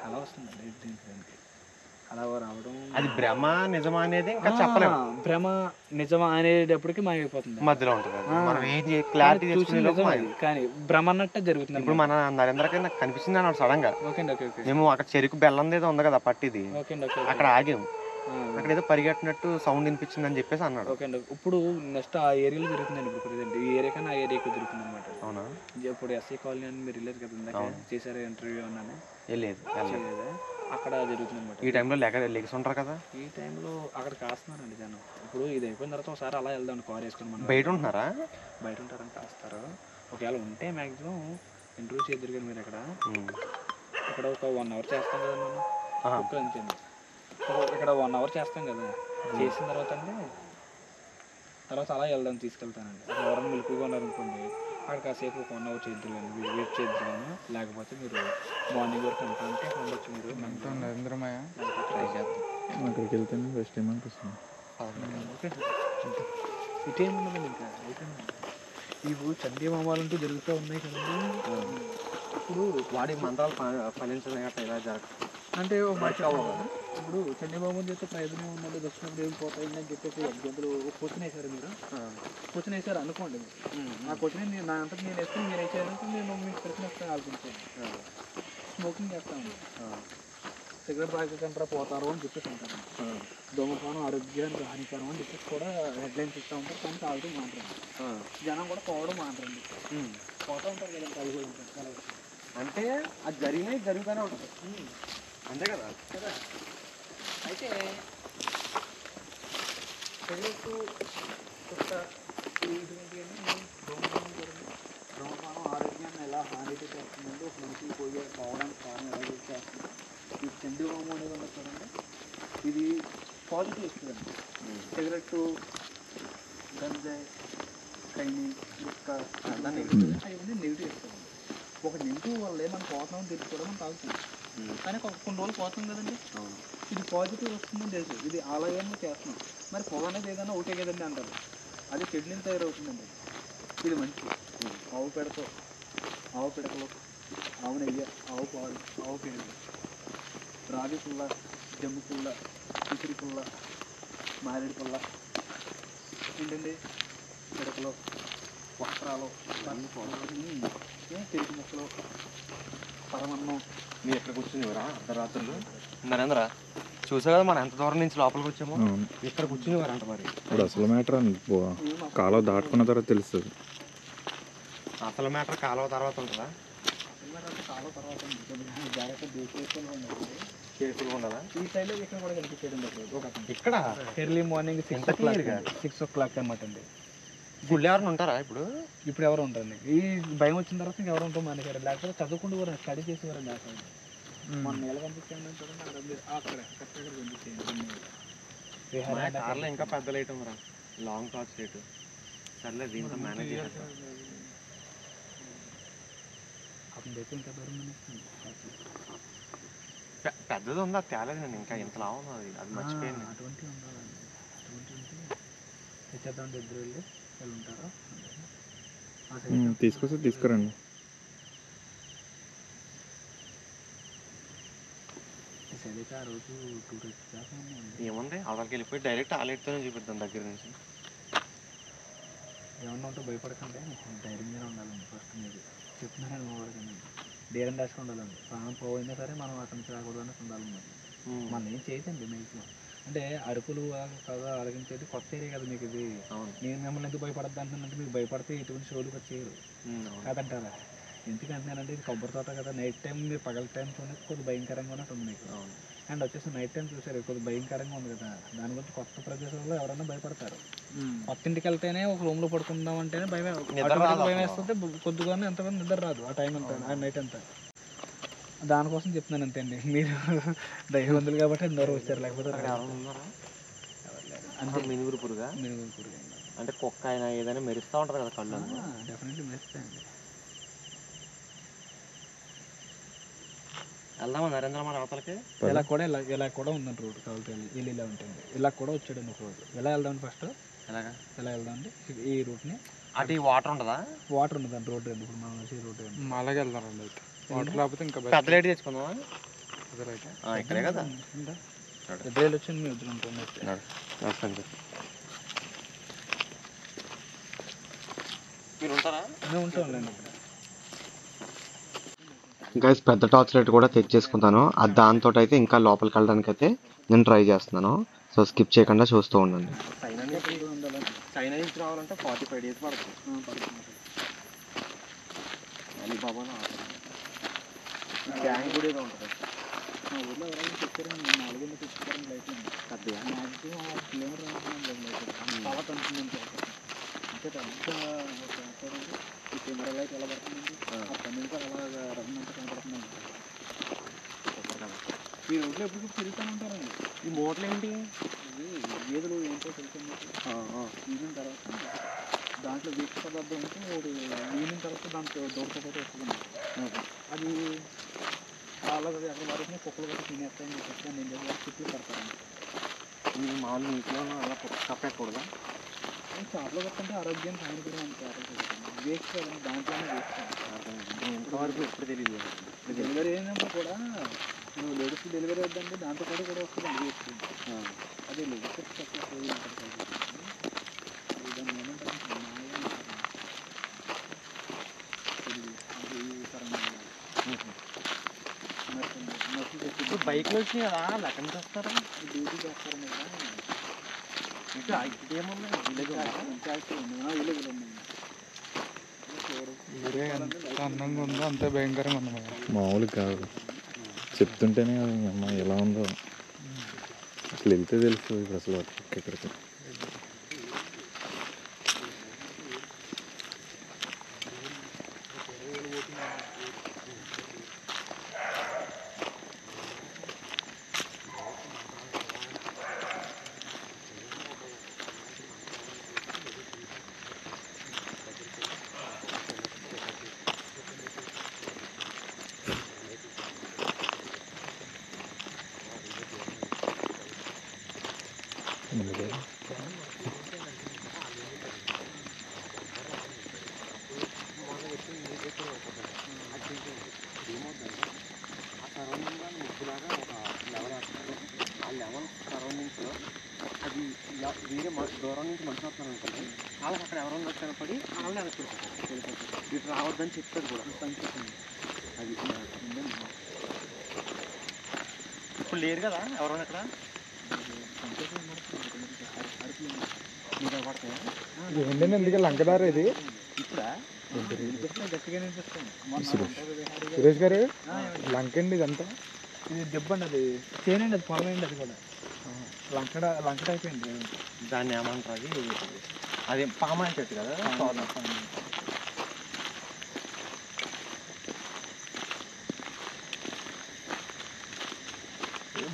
అలా వస్తుందండి. అలా రావడం అది భ్రమ నిజమా అనేది ఇంకా చెప్పలేము. భ్రమ నిజమా అనేటప్పటికి మాయమైపోతుంది, మధ్యలో ఉంటుంది. మనం ఏం క్లారిటీ తెచ్చుకునే కానీ భ్రమ అన్నట్టే జరుగుతుంది. ఇప్పుడు మన నరేంద్రకి నాకు కనిపించింది అన్నాడు సడన్ గా. ఓకే అండి, ఓకే ఓకే. మేము అక్కడ చెరుకు బెల్లం ఏదో ఉంది కదా పట్టిది, ఓకే అండి, ఓకే. అక్కడ ఆగాము. అక్కడ ఏదో పరిగెట్టినట్టు సౌండ్ వినిపించింది అని చెప్పేసి అన్నాడు. ఓకే అండి. ఇప్పుడు నెక్స్ట్ ఆ ఏరియాలో జరుగుతుందండి. ఇప్పుడు ప్రజెంట్ ఈ ఏరియా కన్నా ఆ ఏరియాకి జరుగుతుంది అనమాట. అవునా? ఇప్పుడు ఎస్ఐ కాలనీ అని మీరు వెళ్ళారు కదా ఇందాక, చేశారు ఇంటర్వ్యూ అన్నాను. లేదు అక్కడ జరుగుతుంది అనమాట. ఈ టైంలో లెగ్స్ ఉంటారు కదా, ఈ టైంలో అక్కడ కాస్తున్నారండి జనం. ఇప్పుడు ఇది అయిపోయిన తర్వాత ఒకసారి అలా వెళ్దాం కార్ వేసుకొని. మనం బయట ఉంటున్నారా? బయట ఉంటారని కాస్తారు. ఒకవేళ ఉంటే మ్యాక్సిమం ఇంటర్వ్యూ చేద్దరు కదా మీరు అక్కడ. ఇక్కడ ఒక 1 అవర్ చేస్తాం కదా మనం, ఒక్క అంతే. ఇక్కడ 1 అవర్ చేస్తాం కదా, చేసిన తర్వాత అండి తర్వాత అలా వెళ్దాం తీసుకెళ్తానండి. ఎవరైనా మిలుపుగా ఉన్నారనుకోండి, అక్కడ కాసేపు 1 అవర్ చేద్దాం, వెయిట్ చేద్దాం. లేకపోతే మీరు మార్నింగ్ వరకు అంటే ఉండొచ్చు. మీరు నరేంద్రమయ్య ట్రై చేద్దాం. అక్కడికి వెళ్తేనే బెస్ట్ టైం అనిపిస్తుంది. ఓకే, ఇటేం ఉండదండి ఇంకా అయిపోయింది. ఇవి చండీ హోమాలంటూ జరుగుతూ ఉన్నాయి కదండి. ఇప్పుడు వాడి మంత్రాలు ఫలించడం ఇలా జరగదు అంటే ఇప్పుడు చండీ హోమం చేస్తే ప్రయోజనం ఉన్నది, దక్షిణ దేవుడు పోతాయండి అని చెప్పేసి ఎగ్జాంపుల్ క్వశ్చన్ వేశారు మీరు. క్వశ్చన్ వేసారు అనుకోండి, ఆ క్వశ్చన్ నా అంతకు నేను వేసుకుని మీరు వేసారంటే నేను మీకు ప్రశ్న ఆలోచించాను. స్మోకింగ్ చేస్తాను, సిగరెట్ తాగకుండా పోతారు అని చెప్పేసి అంటారు. దొంగపానం ఆరోగ్యానికి హానికరం అని చెప్పేసి కూడా హెడ్లైన్స్ ఇస్తూ ఉంటారు. కానీ తాగుతూ మాట్లాడండి, జనం కూడా పోవడం మాట్లాడండి, పోతూ ఉంటారు కదా తాగుతూ ఉంటారు. అంటే అది జరుగుతూనే ఉంటుంది అంతే కదా. అయితే సిగరెట్ కొత్త ఇటువంటి ధూమపానం ఆరోగ్యాన్ని ఎలా హాని చేస్తుందంటే ఒక మనిషికి పోవడానికి కారణం ఎలా చేస్తుంది. ఈ చండీ హోమం అనేది ఉన్నది చూడండి, ఇది పాజిటివ్ ఇస్తుందండి. సిగరెట్, గంజాయి, కైని, గుట్కా అవన్నీ నెగిటివ్ ఇస్తుంది. ఒక నెగిటివ్ వల్ల మనం పోతున్నామని తెలిసి కూడా మనం తాగుతున్నాం, కానీ కొన్ని రోజులు పోతుంది కదండి. ఇది పాజిటివ్ వస్తుందని తెలుసు, ఇది అలాగే చేస్తున్నాం. మరి పొగ అనేది ఏదైనా ఒకటే కదండి అంటారు, అది చెడ్లీని తయారవుతుందండి. ఇది మంచిది. ఆవు పిడకలు, ఆవు నెయ్యి, ఆవు పాలు, ఆవు పెరుగు, రాగి పుల్ల, జమ్ము పుల్ల, ఉసిరి పుల్ల, మారేడు పుల్ల, ఏంటండి పిడకలు, వస్త్రాలు, చెరుకు ముక్కలు, పరమన్నం. మీరు ఎక్కడ కూర్చునేవారా అర్ధరాత్రులు? నరేంద్ర చూసా కదా మనం ఎంత దూరం నుంచి లోపలికి వచ్చామో, ఇక్కడ కూర్చునేవారంట. మరి ఇప్పుడు అసలు మ్యాటర్ కాలువ దాటుకున్న తర్వాత తెలుస్తుంది. అసలు మ్యాటర్ కాలువ తర్వాత ఉంటుందా? కాలువ తర్వాత జాగ్రత్త కేర్ఫుల్గా ఉండాలా? ఈ సైడ్లో ఇక్కడ కూడా కనిపించేది ఇక్కడ ఎర్లీ మార్నింగ్ 6 o'clock అనమాట అండి. గుళ్ళు ఎవరైనా ఉంటారా ఇప్పుడు? ఇప్పుడు ఎవరు ఉంటారండి, ఈ భయం వచ్చిన తర్వాత ఇంకెవరు ఉంటాం మనకి. లేకపోతే చదువుకుంటూ కూడా స్టడీ చేసేవారండి ఆ సైడ్. మన నేల కనిపించండి చూడండి, అక్కడ కరెక్ట్గా కనిపించేయండి. కార్లో ఇంకా పెద్ద లైట్ ఉందిరా, లాంగ్ టార్చ్ లైట్. సర్లే దీంతో మేనేజ్ చేస్తాం. పెద్దది ఉందా? తేలేదు నేను ఇంకా, ఇంత లావు ఉన్నది, అది మర్చిపోయింది. అటువంటివి ఉండాలండి, తెచ్చేద్దాం. ఇద్దరు వెళ్ళి ఉంటారు, తీసుకొస్తే తీసుకురండి. ఆ రోజు 2 days దాకా ఏముంది, అవతలకి వెళ్ళిపోయి డైరెక్ట్ ఆ లైట్తోనే చూపిద్దాం దగ్గర నుంచి. ఏమన్నా ఉంటే భయపడకండి, ధైర్యంగా ఉండాలండి. ఫస్ట్ మీరు చెప్తున్నాను వాడికండి, ధైర్యం దాచుకు ఉండాలండి. ప్రాణం పోయినా సరే మనం అక్కడి నుంచి రాకూడదని ఉండాలన్నమాట. మనం ఏం చేయదండి మీకు, అంటే అరుపులు కదా అడిగించేది కొత్త ఏరియా కదా మీకు ఇది. నేను మిమ్మల్ని ఎందుకు భయపడద్దు అంటున్నానంటే, మీకు భయపడితే ఎటువంటి షోలు వచ్చేయరు కాదంటారా. ఎందుకంటున్నానంటే ఇది కొబ్బరి తోట కదా, నైట్ టైం మీరు పగల టైం చూడండి కొద్ది భయంకరంగా ఉంటుంది మీకు. అండ్ వచ్చేసి నైట్ టైం చూసారు కొద్ది భయంకరంగా ఉంది కదా, దాని గురించి కొత్త ప్రదేశంలో ఎవరైనా భయపడతారు. కొత్త ఇంటికి వెళ్తేనే ఒక రూమ్లో పడుకుందాం అంటేనే భయం వేస్తుంటే కొద్దిగా ఎంతమంది నిద్ర రాదు ఆ టైం అంతా, ఆ నైట్ అంతా. దానికోసం చెప్తున్నాను అంతే అండి. మీరు ధైర్యవంతులు కాబట్టి అందరూ వచ్చారు, లేకపోతే అంటే మినుగురు పురుగా అంటే కుక్క అయినా ఏదైనా మెరుస్తూ ఉంటుంది కదా కళ్ళు. డెఫినెట్లీ మెరుస్తాయండి. వెళ్దామా నరేంద్ర మరి అవతలకి? ఇలా కూడా ఉందండి రోడ్డు, కావాలి వీళ్ళు ఇలా ఉంటుంది. ఇలా కూడా వచ్చాడండి ఒక రోజు. ఎలా వెళ్దాం ఫస్ట్, ఎలా వెళ్దామండి ఈ రూట్ని. అటు ఈ వాటర్ ఉంటుందా? వాటర్ ఉండదండి రోడ్డు అండి. ఇప్పుడు మనం వచ్చి రోడ్డు అండి, అలాగే వెళ్దామండి. అయితే వాటర్ లేకపోతే ఇంకా పెద్ద లైట్ తెచ్చుకుందామా? ఇక్కడే కదా ఇద్దరు వచ్చి మీ ఇద్దరు ఉంటుంది. మీరు ఉంటారా? మేము ఉంటాంలేండి. గైస్ పెద్ద టార్చ్ లైట్ కూడా తెచ్చేసుకుంటాను. అది దాంతో అయితే ఇంకా లోపలికి వెళ్ళడానికి అయితే నేను ట్రై చేస్తున్నాను. సో స్కిప్ చేయకుండా చూస్తూ ఉండండి. చైనా నుంచి రావాలంటే 45 days పడుతుంది. అలీబాబా గ్యాంగ్ కూడా ఏదో ఉంటుంది. మా ఊళ్ళో ఎవరైనా చెప్పారు 4 తెచ్చుకోవడం లైట్ పెద్దగా మ్యాక్సిమం 6 కిలోమీటర్లు పవర్ అంటుందంటే అంటే పెద్ద ఈ కెమెరా లైట్ ఎలా పడుతుందండి ఆ 10 నిమిషాలు అలాగా రన్నంత కనపడుతుందండి. ఈ రోడ్లో ఎప్పుడు తిరుగుతూనే ఉంటారండి. ఈ మోటార్లు ఏంటి? ఇవి ఏదులు ఏంటో తెలుసండి. ఈవినింగ్ తర్వాత దాంట్లో వేస్ట్ పదార్థం ఉంటే ఈవినింగ్ తర్వాత దాంట్లో దొరకకపోతే వస్తుందండి. అది చాలా ఎక్కడ వరకు కుక్కలు కూడా తినేస్తాయని చెప్పేసి నేను దగ్గర చుట్టూ పడతాను. ఈ మామూలు నీటిలో అలా కప్పేయకూడదా? చేపలు కట్టంటే ఆరోగ్యానికి ఆయన కూడా చేపలు వేస్ట్ కదండి. దాంట్లోనే వేస్ట్. ఇంతవరకు ఎప్పుడు తెలియదు. డెలివరీ అయినప్పుడు కూడా నువ్వు లేడీస్కి డెలివరీ అవుతుందంటే దాంతో పాటు కూడా వస్తుందండి వేస్ట్. అదే లేడీస్ బైక్లో వచ్చినాయి కదా, లెక్కన చేస్తారా? డ్యూటీ చేస్తారు మీద ఇంకా ఇదేమన్నా విలేజ్ విలేజ్లో ఉన్నాయి. ఎంత అందంగా ఉందో అంతే భయంకరంగా ఉంది. మామూలు కాదు, చెప్తుంటేనే అమ్మ ఎలా ఉందో అసలు వెళ్తే తెలుస్తుంది. ఇప్పుడు అసలు ఎక్కడికి అది వేరే దూరం నుంచి మనుషులు వస్తున్నారు అనుకోండి, వాళ్ళకి అక్కడ ఎవరైనా కనపడి వాళ్ళని వెనక్కి ఇటు రావద్దని చెప్తారు కూడా. అది ఇప్పుడు లేరు కదా ఎవరైనా అక్కడ ఏంటంటే ఎందుకు లంకదారు ఇది ఇప్పుడా గట్టిగా అనిపిస్తుంది. సురేష్ గారు లంక అండి ఇదంతా. ఇది దెబ్బండి, అది చేనండి, అది పొలం అండి. అది కూడా లంకట అయిపోయింది. దాన్ని ఏమంటారు? అది అదే పామాయిల్ చెట్టు కదా.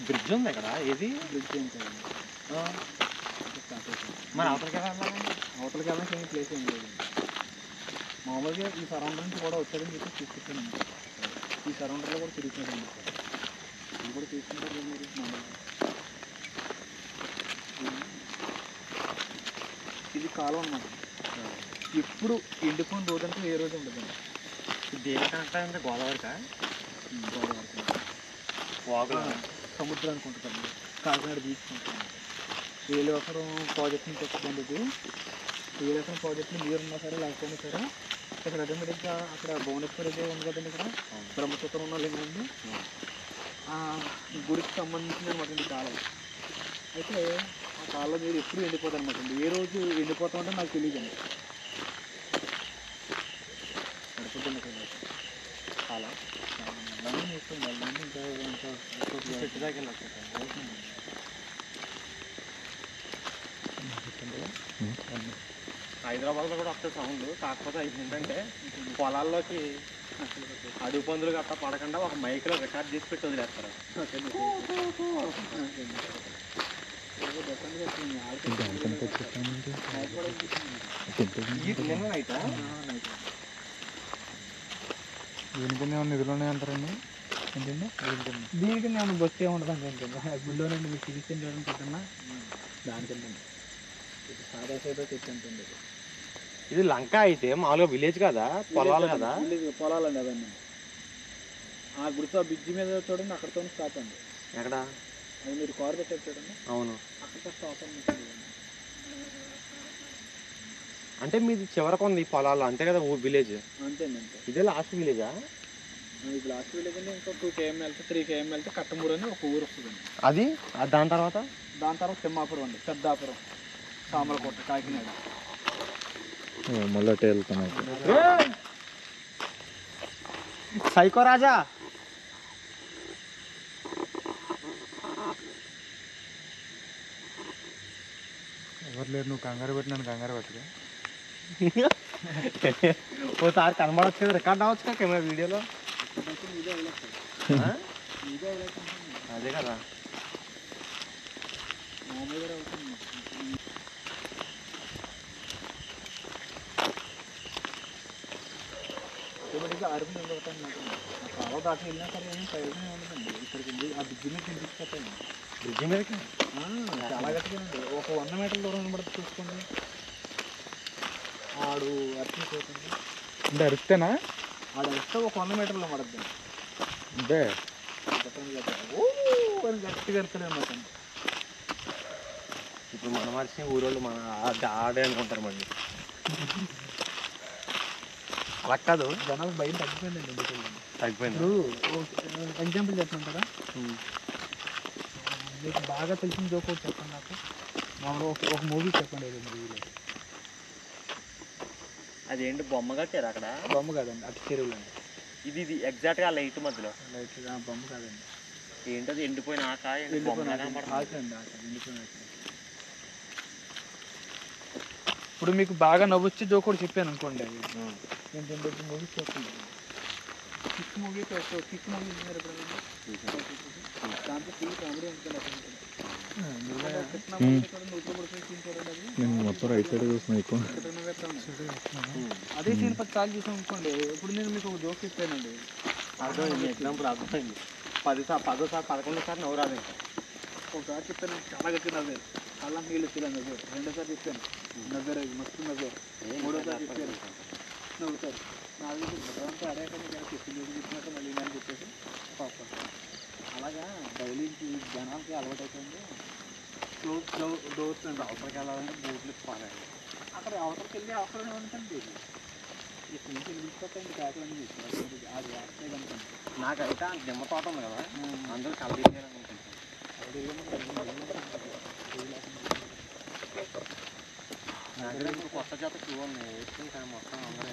బ్రిడ్జ్ ఉంది ఇక్కడ. ఏది బ్రిడ్జ్ ఏంటి మరి అవతలకి వెళ్ళాలి? అవతలకి వెళ్ళడానికి ఏం ప్లేస్ ఏం లేదు. మామూలుగా ఈ సరౌండర్ నుంచి కూడా వచ్చాడని చెప్పి తీసుకొచ్చాను. ఈ సరౌండర్లో కూడా తిరుగుతున్నాడు. ఇది కూడా తీసుకుంటారు మీరు. ఇది కాలం అన్నమాట. ఎప్పుడు ఎండిపోయిన రోజు అంటే ఏ రోజు ఉండదండి. దేని కనెక్ట్ అంటే గోదావరికా? గోదావరికి వాగులు సముద్రానికి ఉంటుంది. కాకినాడ బీచ్ ఉంటుంది. వేలేశ్వరం ప్రాజెక్ట్ నుంచి వస్తుందండి. ఇది వేలేశ్వరం ప్రాజెక్ట్ని నీరున్నా సరే లేకపోయినా సరే ఇక్కడ ఆటోమేటిక్గా అక్కడ భువనేశ్వర్ అయితే ఉంది కదండి. ఇక్కడ బ్రహ్మసూత్రం ఉన్న లింగం ఉంది. గుడికి సంబంధించిన అనమాట కాలం. అయితే ఆ కాలంలో మీరు ఎప్పుడు ఎండిపోతారు అనమాట. ఏ రోజు ఎండిపోతామంటే నాకు తెలియదండి. పడిపోతుంది కాలం చెట్టు దగ్గర హైదరాబాద్లో కూడా వస్తుంది సౌండ్. కాకపోతే ఏంటంటే పొలాల్లోకి అడుగు పందులు గట్టా పడకుండా ఒక మైక్లో రికార్డ్ చేసి పెట్టి వదిలేస్తారు. నిన్న నైటా? దీనికి ఏమైనా నిధులు అంటారండి? ఏంటండి దీనికి నేను బస్సు ఏముండదు అనుకుంటున్నా. గుళ్ళోనండి మీకు చికిత్స చేయడం పెట్టన్నా దానికంటే సాదా సైదో తెచ్చుంటుంది. ఇది లంక అయితే మామూలుగా విలేజ్ కదా, పొలాలు కదా. పొలాలండి అవన్నీ. ఆ గుడితో బ్రిడ్జి మీద చూడండి, అక్కడితో స్టాప్ అండి. ఎక్కడ అది మీరు కార్ పెట్టారు చూడండి, అవును. అక్కడ స్టాప్ అని అంటే మీది చివరకు ఉంది పొలాలు అంతే కదా విలేజ్? అంతేండి అంతే. ఇదే లాస్ట్ విలేజా? ఇది లాస్ట్ విలేజ్ అంటే ఇంకా 2 km వెళ్తే 3 km వెళ్తే కట్టమూరు అని ఒక ఊరు వస్తుందండి. అది దాని తర్వాత తిమ్మాపురం అండి, పెద్దాపురం, సామలకోట, కాకినాడ. మళ్ళీ అటే వెళ్తాం. సైకో రాజా ఎవరు లేరు, నువ్వు కంగారు పెట్టినాను కంగారు పెట్టుగా. ఓసారి కనబడచ్చు కదా, రికార్డ్ అవ్వచ్చు కదా కెమెరా వీడియోలో. అదే కదా. అరుపు కాలువ దాటి వెళ్ళినా సరే ఏమీ ప్రయోజనం ఉండదండి. ఇక్కడికి ఆ బ్రిడ్జి మీద తీసుకొస్తాయండి. బ్రిడ్జి మీదకి చాలా గట్టిగా ఉంది. ఒక 100 మీటర్ల దూరం పడుతుంది చూసుకోండి. ఆడు అర్చన పోతుంది అంటే అరిస్తేనా? ఆడు అరిస్తే ఒక 100 మీటర్లో పడుతుంది. అంటే గట్టిగా అరుస్తూనే అనమాట. ఇప్పుడు మన మనిషి ఊరోళ్ళు మన ఆడే అనుకుంటారు మళ్ళీ. అలా కాదు, జనాలకు భయం తగ్గిపోయిందండి. తగ్గిపోయింది. ఇప్పుడు ఎగ్జాంపుల్ చెప్పండి కదా, మీకు బాగా తెలిసిన జోక్ ఒకటి చెప్పండి నాకు. మామూలు ఒక మూవీ చెప్పండి. ఏదో మూవీలో అదేంటి బొమ్మ కట్టారు అక్కడ? బొమ్మ కాదండి, అటు చెరువులు అండి. ఇది ఎగ్జాక్ట్గా లైట్ మధ్యలో లైట్ బొమ్మ కాదండి. ఏంటది? ఎండిపోయిన ఆక? ఎండిపోయిన ఆక అండి, ఆక ఎండిపోయిన ఆక. ఇప్పుడు మీకు బాగా నవ్వొచ్చి జోక్ కూడా చెప్పాను అనుకోండి. ఏంటంటే మూవీస్ చూస్తుంది. కిక్ మూవీ చూసారు ఎప్పుడైనా? దాంట్లో ఫుల్ కామెడీ ఉంటుంది. నేను మొత్తం రైట్ సైడ్ చూస్తున్నా ఎక్కువ. అదే సీన్ 10 సార్లు చూసాం అనుకోండి. ఇప్పుడు నేను మీకు ఒక జోక్ చెప్పానండి, అర్థమైంది. ఎగ్జాంపుల్ అర్థమైంది. 10 సార్లు 11 సార్లు నవ్వు రాదు. ఒకసారి చెప్పాను, చాలా గట్టి నవ్వారు, కళ్ళ నీళ్ళు వచ్చేలా నవ్వారు. రెండోసారి చెప్పాను, నవ్వారు, మస్తు నవ్వారు. మూడోసారి చెప్పాను, నవ్వుతారు. 4 అడేకండి చెప్పినట్టు మళ్ళీ నేను చెప్పేసి పాపం. అలాగా డైలీ జనాలకి అలవాటు అయిపోయింది. డోర్స్ అండి, అవసరంకి వెళ్ళాలంటే బూట్లు పాడాలి. అక్కడ అవసరంకి వెళ్ళి అవసరం ఏమంటండి, ఇక్కడ నుంచి తీసుకొస్తాయండి కాకులన్నీ తీసుకొచ్చి అది వేస్తే కనుక. నాకైతే నిమ్మ తోట ఉంది కదా, అందరూ కలది కొత్త చేత చూడండి వేసుకుని కానీ మొత్తం అందరూ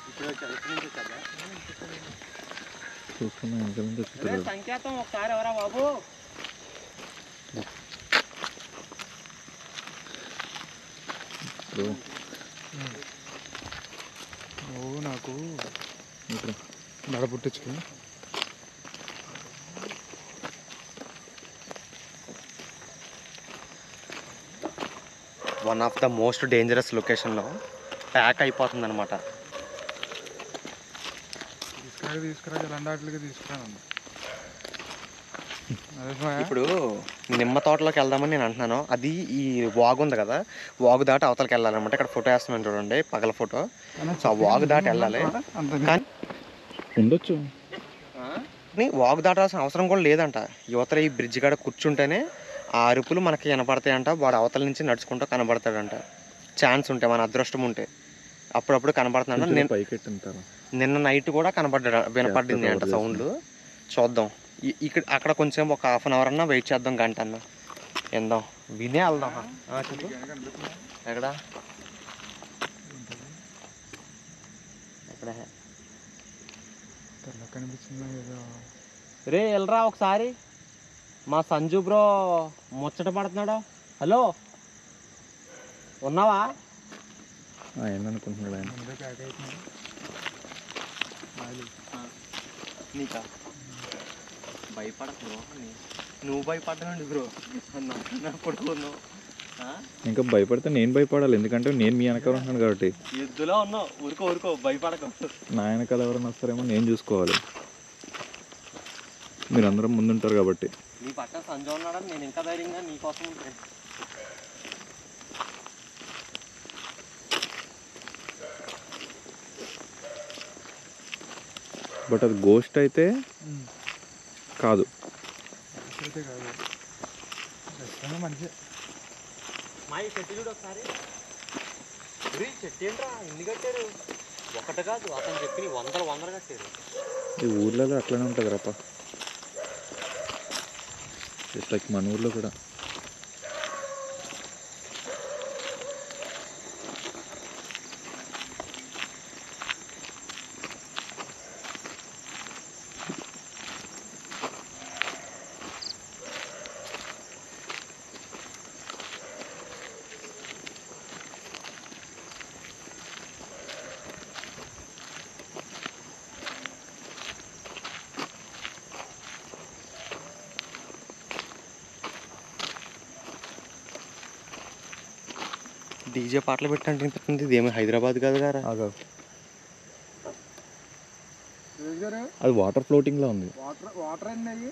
ఇప్పుడు చదువు నుంచి వచ్చారా? చూసుకున్నా వెనకాల నుంచి వచ్చి సంకేతం ఒకసారి ఎవరా బాబు? నువ్వు నాకు దడ పుట్టించుకో. One of the most dangerous లొకేషన్లో ప్యాక్ అయిపోతుంది అనమాట. తీసుకురా జలండాట్లకి తీసుకురాను. ఇప్పుడు నిమ్మ తోటలోకి వెళ్దామని నేను అంటున్నాను. అది ఈ వాగు ఉంది కదా, వాగు దాటి అవతలకి వెళ్ళాలన్నమాట. ఇక్కడ ఫోటో వేస్తున్నాను చూడండి, పగల ఫోటో. సో ఆ వాగు దాటి వెళ్ళాలి, కానీ ఉండొచ్చు. వాగు దాటాల్సిన అవసరం కూడా లేదంట. యువతల ఈ బ్రిడ్జ్ కాడ కూర్చుంటేనే ఆ అరుపులు మనకి వినపడతాయంట. వాడు అవతల నుంచి నడుచుకుంటూ కనబడతాడంట. ఛాన్స్ ఉంటే, మన అదృష్టం ఉంటే అప్పుడప్పుడు కనబడుతున్నాడు. నిన్న నైట్ కూడా వినపడింది అంట సౌండ్లు. చూద్దాం, ఇక్కడ అక్కడ కొంచెం ఒక 1/2 అవర్ అన్నా వెయిట్ చేద్దాం, గంట అన్నా విందాం, వినే వెళ్దాం. ఎక్కడ ఎక్కడ రే వెళ్ళరా ఒకసారి, మా సంజు బ్రో ముచ్చట పడుతున్నాడు. హలో ఉన్నావా? ఆయన అనుకుంటున్నాడు ఆయన. నీకా భయపడకు బ్రో, నువ్వు భయపడ్డానండి బ్రో, నా పడుకున్నావు. ఇంకా భయపడితే నేను భయపడాలి, ఎందుకంటే నేను మీ వెనకాల ఉంటున్నాను కాబట్టి. ఎద్దులో ఉన్నావు, ఊరుకో భయపడకు. నా వెనకాల ఎవరైనా వస్తారేమో నేను చూసుకోవాలి, మీరందరం ముందుంటారు కాబట్టి. నీ పక్కన సంజయ్ ఉన్నాడని నేను ఇంకా ధైర్యంగా నీకోసం ఉంటాను. బట్ అది గోస్ట్ అయితే కాదు. అయితే కాదు ఖచ్చితంగా మంచి. మా ఈ చెట్టు చూడు ఒకసారి. చెట్టు ఏంట్రా ఎన్ని కట్టారు? ఒకటి కాదు, అతను చెప్పి వందలు కట్టారు. ఈ ఊర్లలో అట్లనే ఉంటుంది రప్ప. జస్ట్ లైక్ మన ఊర్లో కూడా. డీజే పాటలు పెట్టంటే అనిపిస్తుంది. ఇదేమో హైదరాబాద్ కాదు కదా. అది వాటర్ ఫ్లోటింగ్ లా ఉంది. వాటర్ అండి అవి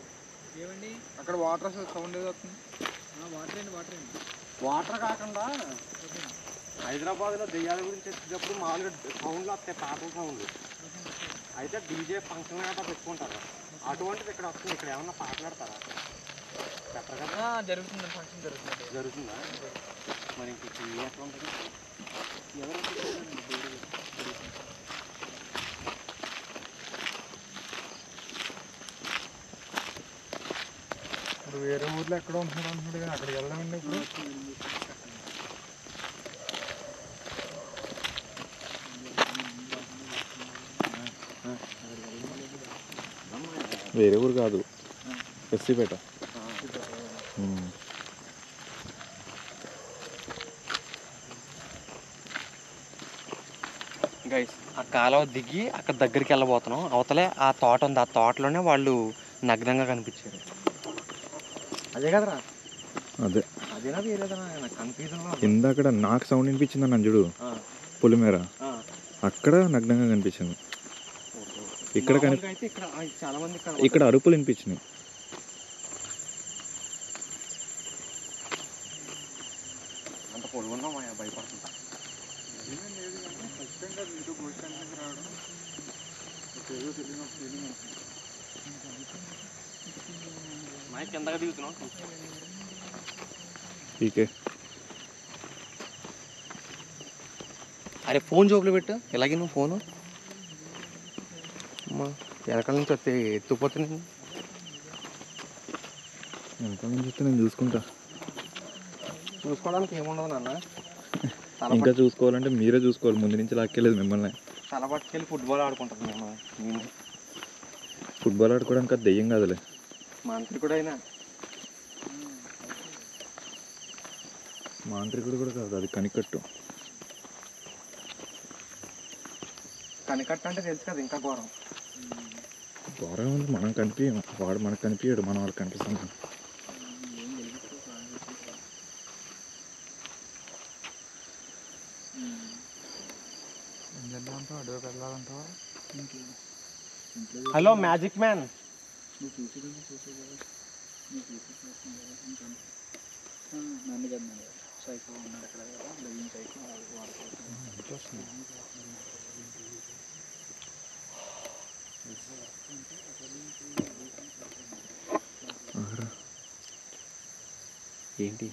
ఏమండి అక్కడ వాటర్ సౌండ్ ఏదో వస్తుంది. వాటర్ కాకుండా హైదరాబాద్లో దెయ్యాల గురించి వచ్చేటప్పుడు మామూలుగా సౌండ్లు వస్తాయి, పాటల సౌండ్లు. అయితే డీజే ఫంక్షన్ గట్రా పెట్టుకుంటారు. అటువంటిది ఇక్కడ వస్తుంది. ఇక్కడ ఏమన్నా పాటలాడతారా? పెట్టరు కదా. జరుగుతుంది, ఫంక్షన్ జరుగుతుందా? మరి ఇంక ఎట్లా ఉంటుంది? ఇప్పుడు వేరే ఊర్లో ఎక్కడో ఉంటున్నాడు అంటున్నాడు కానీ అక్కడికి వెళ్దామండి ఇప్పుడు. వేరే ఊరు కాదు, ఎస్సీపేట. గైస్ ఆ కాలువ దిగి అక్కడ దగ్గరికి వెళ్ళబోతున్నాం. అవతలే ఆ తోట ఉంది. ఆ తోటలోనే వాళ్ళు నగ్నంగా కనిపించారు. అదే కదరా? అదే అదేనా వేరేదనా? కన్ఫ్యూజన్. ఇందాక నాకు సౌండ్ వినిపించింది అన్న చూడు, పొలిమేర. అక్కడ నగ్నంగా కనిపించింది. ఇక్కడ చాలా మంది ఇక్కడ అరుపులు వినిపించినాయి. అంత పొడుగున్నా భయపడుతుంటా. కిందగా దిగుతున్నాం. అరే ఫోన్ జోబులో పెట్టు. ఎలాగే నువ్వు ఫోను అమ్మా వెనకాల నుంచి వస్తే ఎత్తుపోతే నేను వెనకాల నుంచి వస్తే నేను చూసుకుంటా. చూసుకోవడానికి ఏముండదు నాన్న. ఇంకా చూసుకోవాలంటే మీరే చూసుకోవాలి. ముందు నుంచి లాక్కెళ్ళేది మిమ్మల్ని. తల పట్టుకెళ్ళి ఫుట్బాల్ ఆడుకుంటుంది మేము. ఫుట్బాల్ ఆడుకోవడానికి అది దెయ్యం కాదులే, మాంత్రికుడైనా. మాంత్రికుడు కూడా కాదు, అది కనికట్టు. కనికట్టు అంటే తెలుసు కదా, ఇంకా ఘోరం. ఘోరం ఉంది. మనం కనిపించాం, వాడు మనకు కనిపించాడు, మనం వాళ్ళకి కనిపిస్తాం. అడవికి వెళ్ళాలంటావా? Hello magic man. నన్ను కదా సైకో ఉన్నాడు అక్కడ కదా, దయ్యం సైకో ఏంటి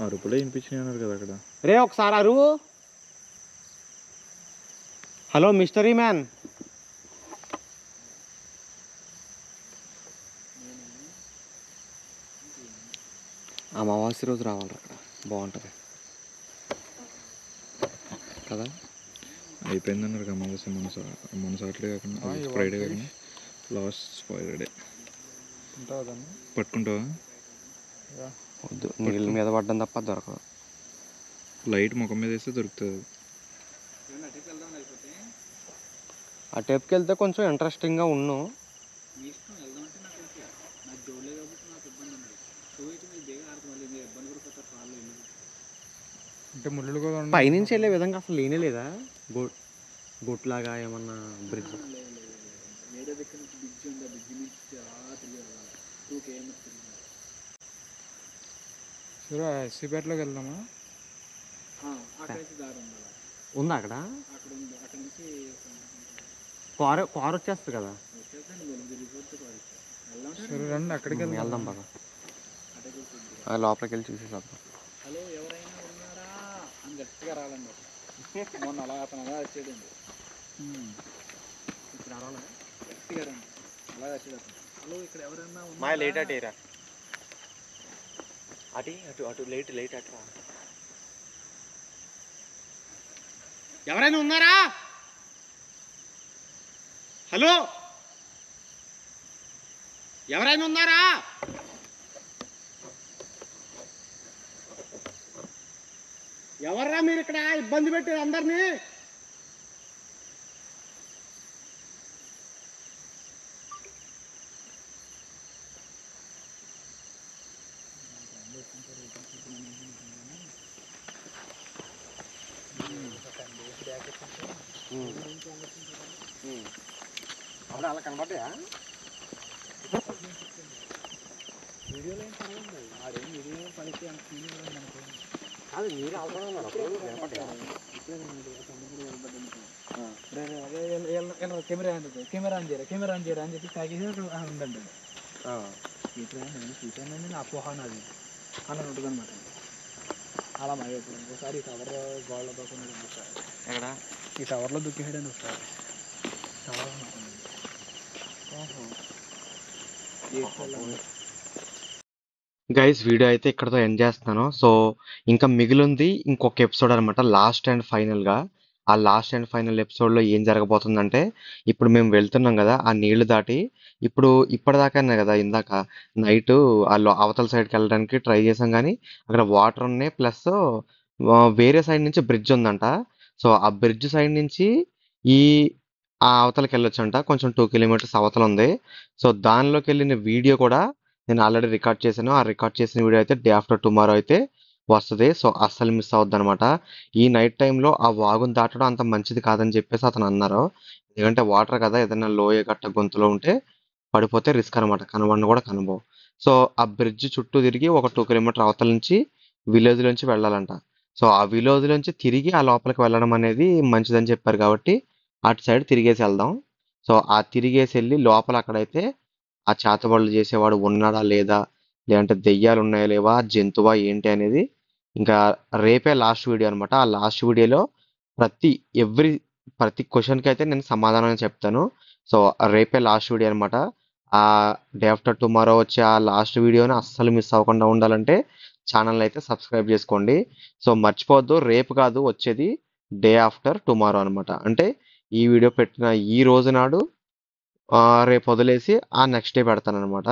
అరుపులే వినిపించినాయి అన్నారు కదా అక్కడ. రే ఒకసారి అరువు. Hello mystery man. అమావాస్య రోజు రావాలి అక్కడ, బాగుంటుంది కదా. అయిపోయిందన్నారు అమావాస్య. మన సాటర్డే కాకుండా ఫ్రైడే కాకుండా లాస్ట్ ఫ్రైడే. పట్టుకుంటావా? వద్దు, నీళ్ళ మీద పడ్డం తప్ప దొరకదు. లైట్ ముఖం మీద వేస్తే దొరుకుతుంది. ఆ టైప్కి వెళ్తే కొంచెం ఇంట్రెస్టింగ్గా ఉన్ను. అంటే ముళ్ళు కూడా పైనుంచి వెళ్ళే విధంగా అసలు లేనే లేదా? బోట్లాగా ఏమన్నా బ్రిడ్జ్? వేరే దగ్గర నుంచి బ్రిడ్జ్ ఉంది, బ్రిడ్జ్ నుంచి అలా తెలియదు 2 km సరే ఎస్సీపేటలోకి వెళ్దామా? అక్కడ నుంచి దారి ఉంది. ఉందా అక్కడ? అక్కడ ఉంది, అక్కడ నుంచి కార్ వచ్చేస్తుంది కదా. సరే రండి అక్కడికి వెళ్దాం పద. లోపలికి వెళ్ళి చూసేసి వద్దాం. హలో ఎవరైనా ఉన్నారా అని గట్టిగా రాలండి. మొన్న అలా అతను అలా వచ్చేయండి. ఇప్పుడు అలా గట్టిగా రండి. అలా వచ్చేది అతను. హలో ఇక్కడ ఎవరైనా మా లేట్ అటేరా అటు లేట్ అటు. ఎవరైనా ఉన్నారా? హలో ఎవరైనా ఉన్నారా? ఎవర్రా మీరు ఇక్కడ ఇబ్బంది పెట్టారు అందరినీ? అప్పుడు అలా కనబడ్డాయా? వీడియోలో ఏం పర్వాలేదు. ఆడేం వీడియో పలికి అంత కాదు మీరు అవసరం ఉన్నారు కెమెరా ఆన్ చేయరా అని చెప్పి తాగేసి ఉందండి. నేను చూశానండి, నా అపోహ నాది అని ఉంటుంది అనమాట. అలా మరి ఇంకోసారి ఈ టవర్ గోళ్ళ దూకున్నాడు. ఎక్కడ ఈ టవర్లో దుక్కిసాడని ఒకసారి టవర్ గైస్ వీడియో అయితే ఇక్కడతో ఎండ్ చేస్తున్నాను. సో ఇంకా మిగిలింది ఇంకొక ఎపిసోడ్ అనమాట, లాస్ట్ అండ్ ఫైనల్గా. ఆ లాస్ట్ అండ్ ఫైనల్ ఎపిసోడ్లో ఏం జరగబోతుందంటే, ఇప్పుడు మేము వెళ్తున్నాం కదా ఆ నీళ్లు దాటి, ఇప్పటిదాకానే కదా ఇందాక నైట్ అవతల సైడ్కి వెళ్ళడానికి ట్రై చేసాం, కానీ అక్కడ వాటర్ ఉన్నాయి, ప్లస్ వేరే సైడ్ నుంచి బ్రిడ్జ్ ఉందంట. సో ఆ బ్రిడ్జ్ సైడ్ నుంచి ఆ అవతలకి వెళ్ళొచ్చంట, కొంచెం 2 కిలోమీటర్స్ అవతల ఉంది. సో దానిలోకి వెళ్ళిన వీడియో కూడా నేను ఆల్రెడీ రికార్డ్ చేశాను. ఆ రికార్డ్ చేసిన వీడియో అయితే డే ఆఫ్టర్ టుమారో అయితే వస్తుంది. సో అస్సలు మిస్ అవుద్ది అనమాట. ఈ నైట్ టైంలో ఆ వాగుని దాటడం అంత మంచిది కాదని చెప్పేసి అతను అన్నారు. ఎందుకంటే వాటర్ కదా, ఏదైనా లోయ గట్ట గొంతులో ఉంటే పడిపోతే రిస్క్ అనమాట, కనబడిన కూడా కనబో. సో ఆ బ్రిడ్జ్ చుట్టూ తిరిగి ఒక 2 కిలోమీటర్ అవతల నుంచి విలేజ్ నుంచి వెళ్ళాలంట. సో ఆ విలేజ్ నుంచి తిరిగి ఆ లోపలికి వెళ్ళడం అనేది మంచిదని చెప్పారు, కాబట్టి అటు సైడ్ తిరిగేసి వెళ్దాం. సో ఆ తిరిగేసి వెళ్ళి లోపల అక్కడైతే ఆ చేతబడులు చేసేవాడు ఉన్నాడా లేదా, లేదంటే దెయ్యాలు ఉన్నాయా లేవా, జంతువా ఏంటి అనేది ఇంకా రేపే లాస్ట్ వీడియో అనమాట. ఆ లాస్ట్ వీడియోలో ప్రతి క్వశ్చన్కి అయితే నేను సమాధానం చెప్తాను. సో రేపే లాస్ట్ వీడియో అనమాట. ఆ డే ఆఫ్టర్ టుమారో వచ్చే ఆ లాస్ట్ వీడియోని అస్సలు మిస్ అవ్వకుండా ఉండాలంటే ఛానల్ అయితే సబ్స్క్రైబ్ చేసుకోండి. సో మర్చిపోవద్దు, రేపు కాదు వచ్చేది డే ఆఫ్టర్ టుమారో అనమాట. అంటే ఈ వీడియో పెట్టిన ఈ రోజు నాడు రేపు వదిలేసి ఆ నెక్స్ట్ డే పెడతాను అనమాట.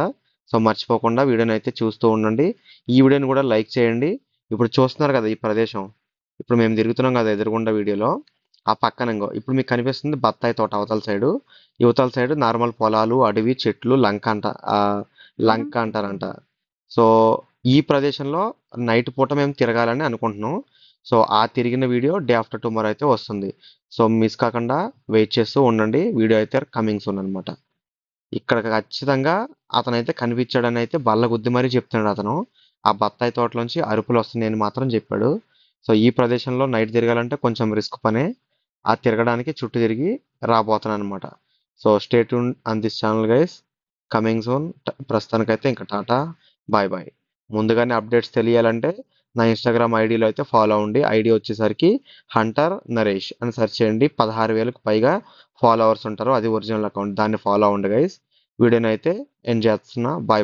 సో మర్చిపోకుండా వీడియోని అయితే చూస్తూ ఉండండి. ఈ వీడియోని కూడా లైక్ చేయండి. ఇప్పుడు చూస్తున్నారు కదా ఈ ప్రదేశం, ఇప్పుడు మేము తిరుగుతున్నాం కదా ఎదురుగుండా వీడియోలో, ఆ పక్కన ఇప్పుడు మీకు కనిపిస్తుంది బత్తాయి తోట అవతల సైడు, యువతల సైడు నార్మల్ పొలాలు, అడవి, చెట్లు, లంక అంటారంట. సో ఈ ప్రదేశంలో నైట్ పూట మేము తిరగాలని అనుకుంటున్నాం. సో ఆ తిరిగిన వీడియో డే ఆఫ్టర్ టుమారో అయితే వస్తుంది. సో మిస్ కాకుండా వెయిట్ చేస్తూ ఉండండి. వీడియో అయితే కమింగ్ సూన్ అనమాట. ఇక్కడ ఖచ్చితంగా అతనైతే కనిపించాడని అయితే బల్ల గుద్ది మరీ చెప్తున్నాడు అతను. ఆ బత్తాయి తోటలోంచి అరుపులు వస్తున్నాయని మాత్రం చెప్పాడు. సో ఈ ప్రదేశంలో నైట్ తిరగాలంటే కొంచెం రిస్క్ పనే. ఆ తిరగడానికి చుట్టూ తిరిగి రాబోతున్నాను అనమాట. So stay tune on this channel guys, coming soon. ప్రస్తుతానికైతే ఇంకా టాటా, బాయ్ బాయ్. ముందుగానే అప్డేట్స్ తెలియాలంటే నా ఇన్స్టాగ్రామ్ ఐడిలో అయితే ఫాలో అవ్వండి. ఐడి వచ్చేసరికి హంటర్ నరేష్ అని సెర్చ్ చేయండి. 16,000కు పైగా ఫాలోవర్స్ ఉంటారు, అది ఒరిజినల్ అకౌంట్, దాన్ని ఫాలో అవ్వండి గైస్. వీడియోని అయితే ఎంజాయ్ చేస్తున్నా. బాయ్.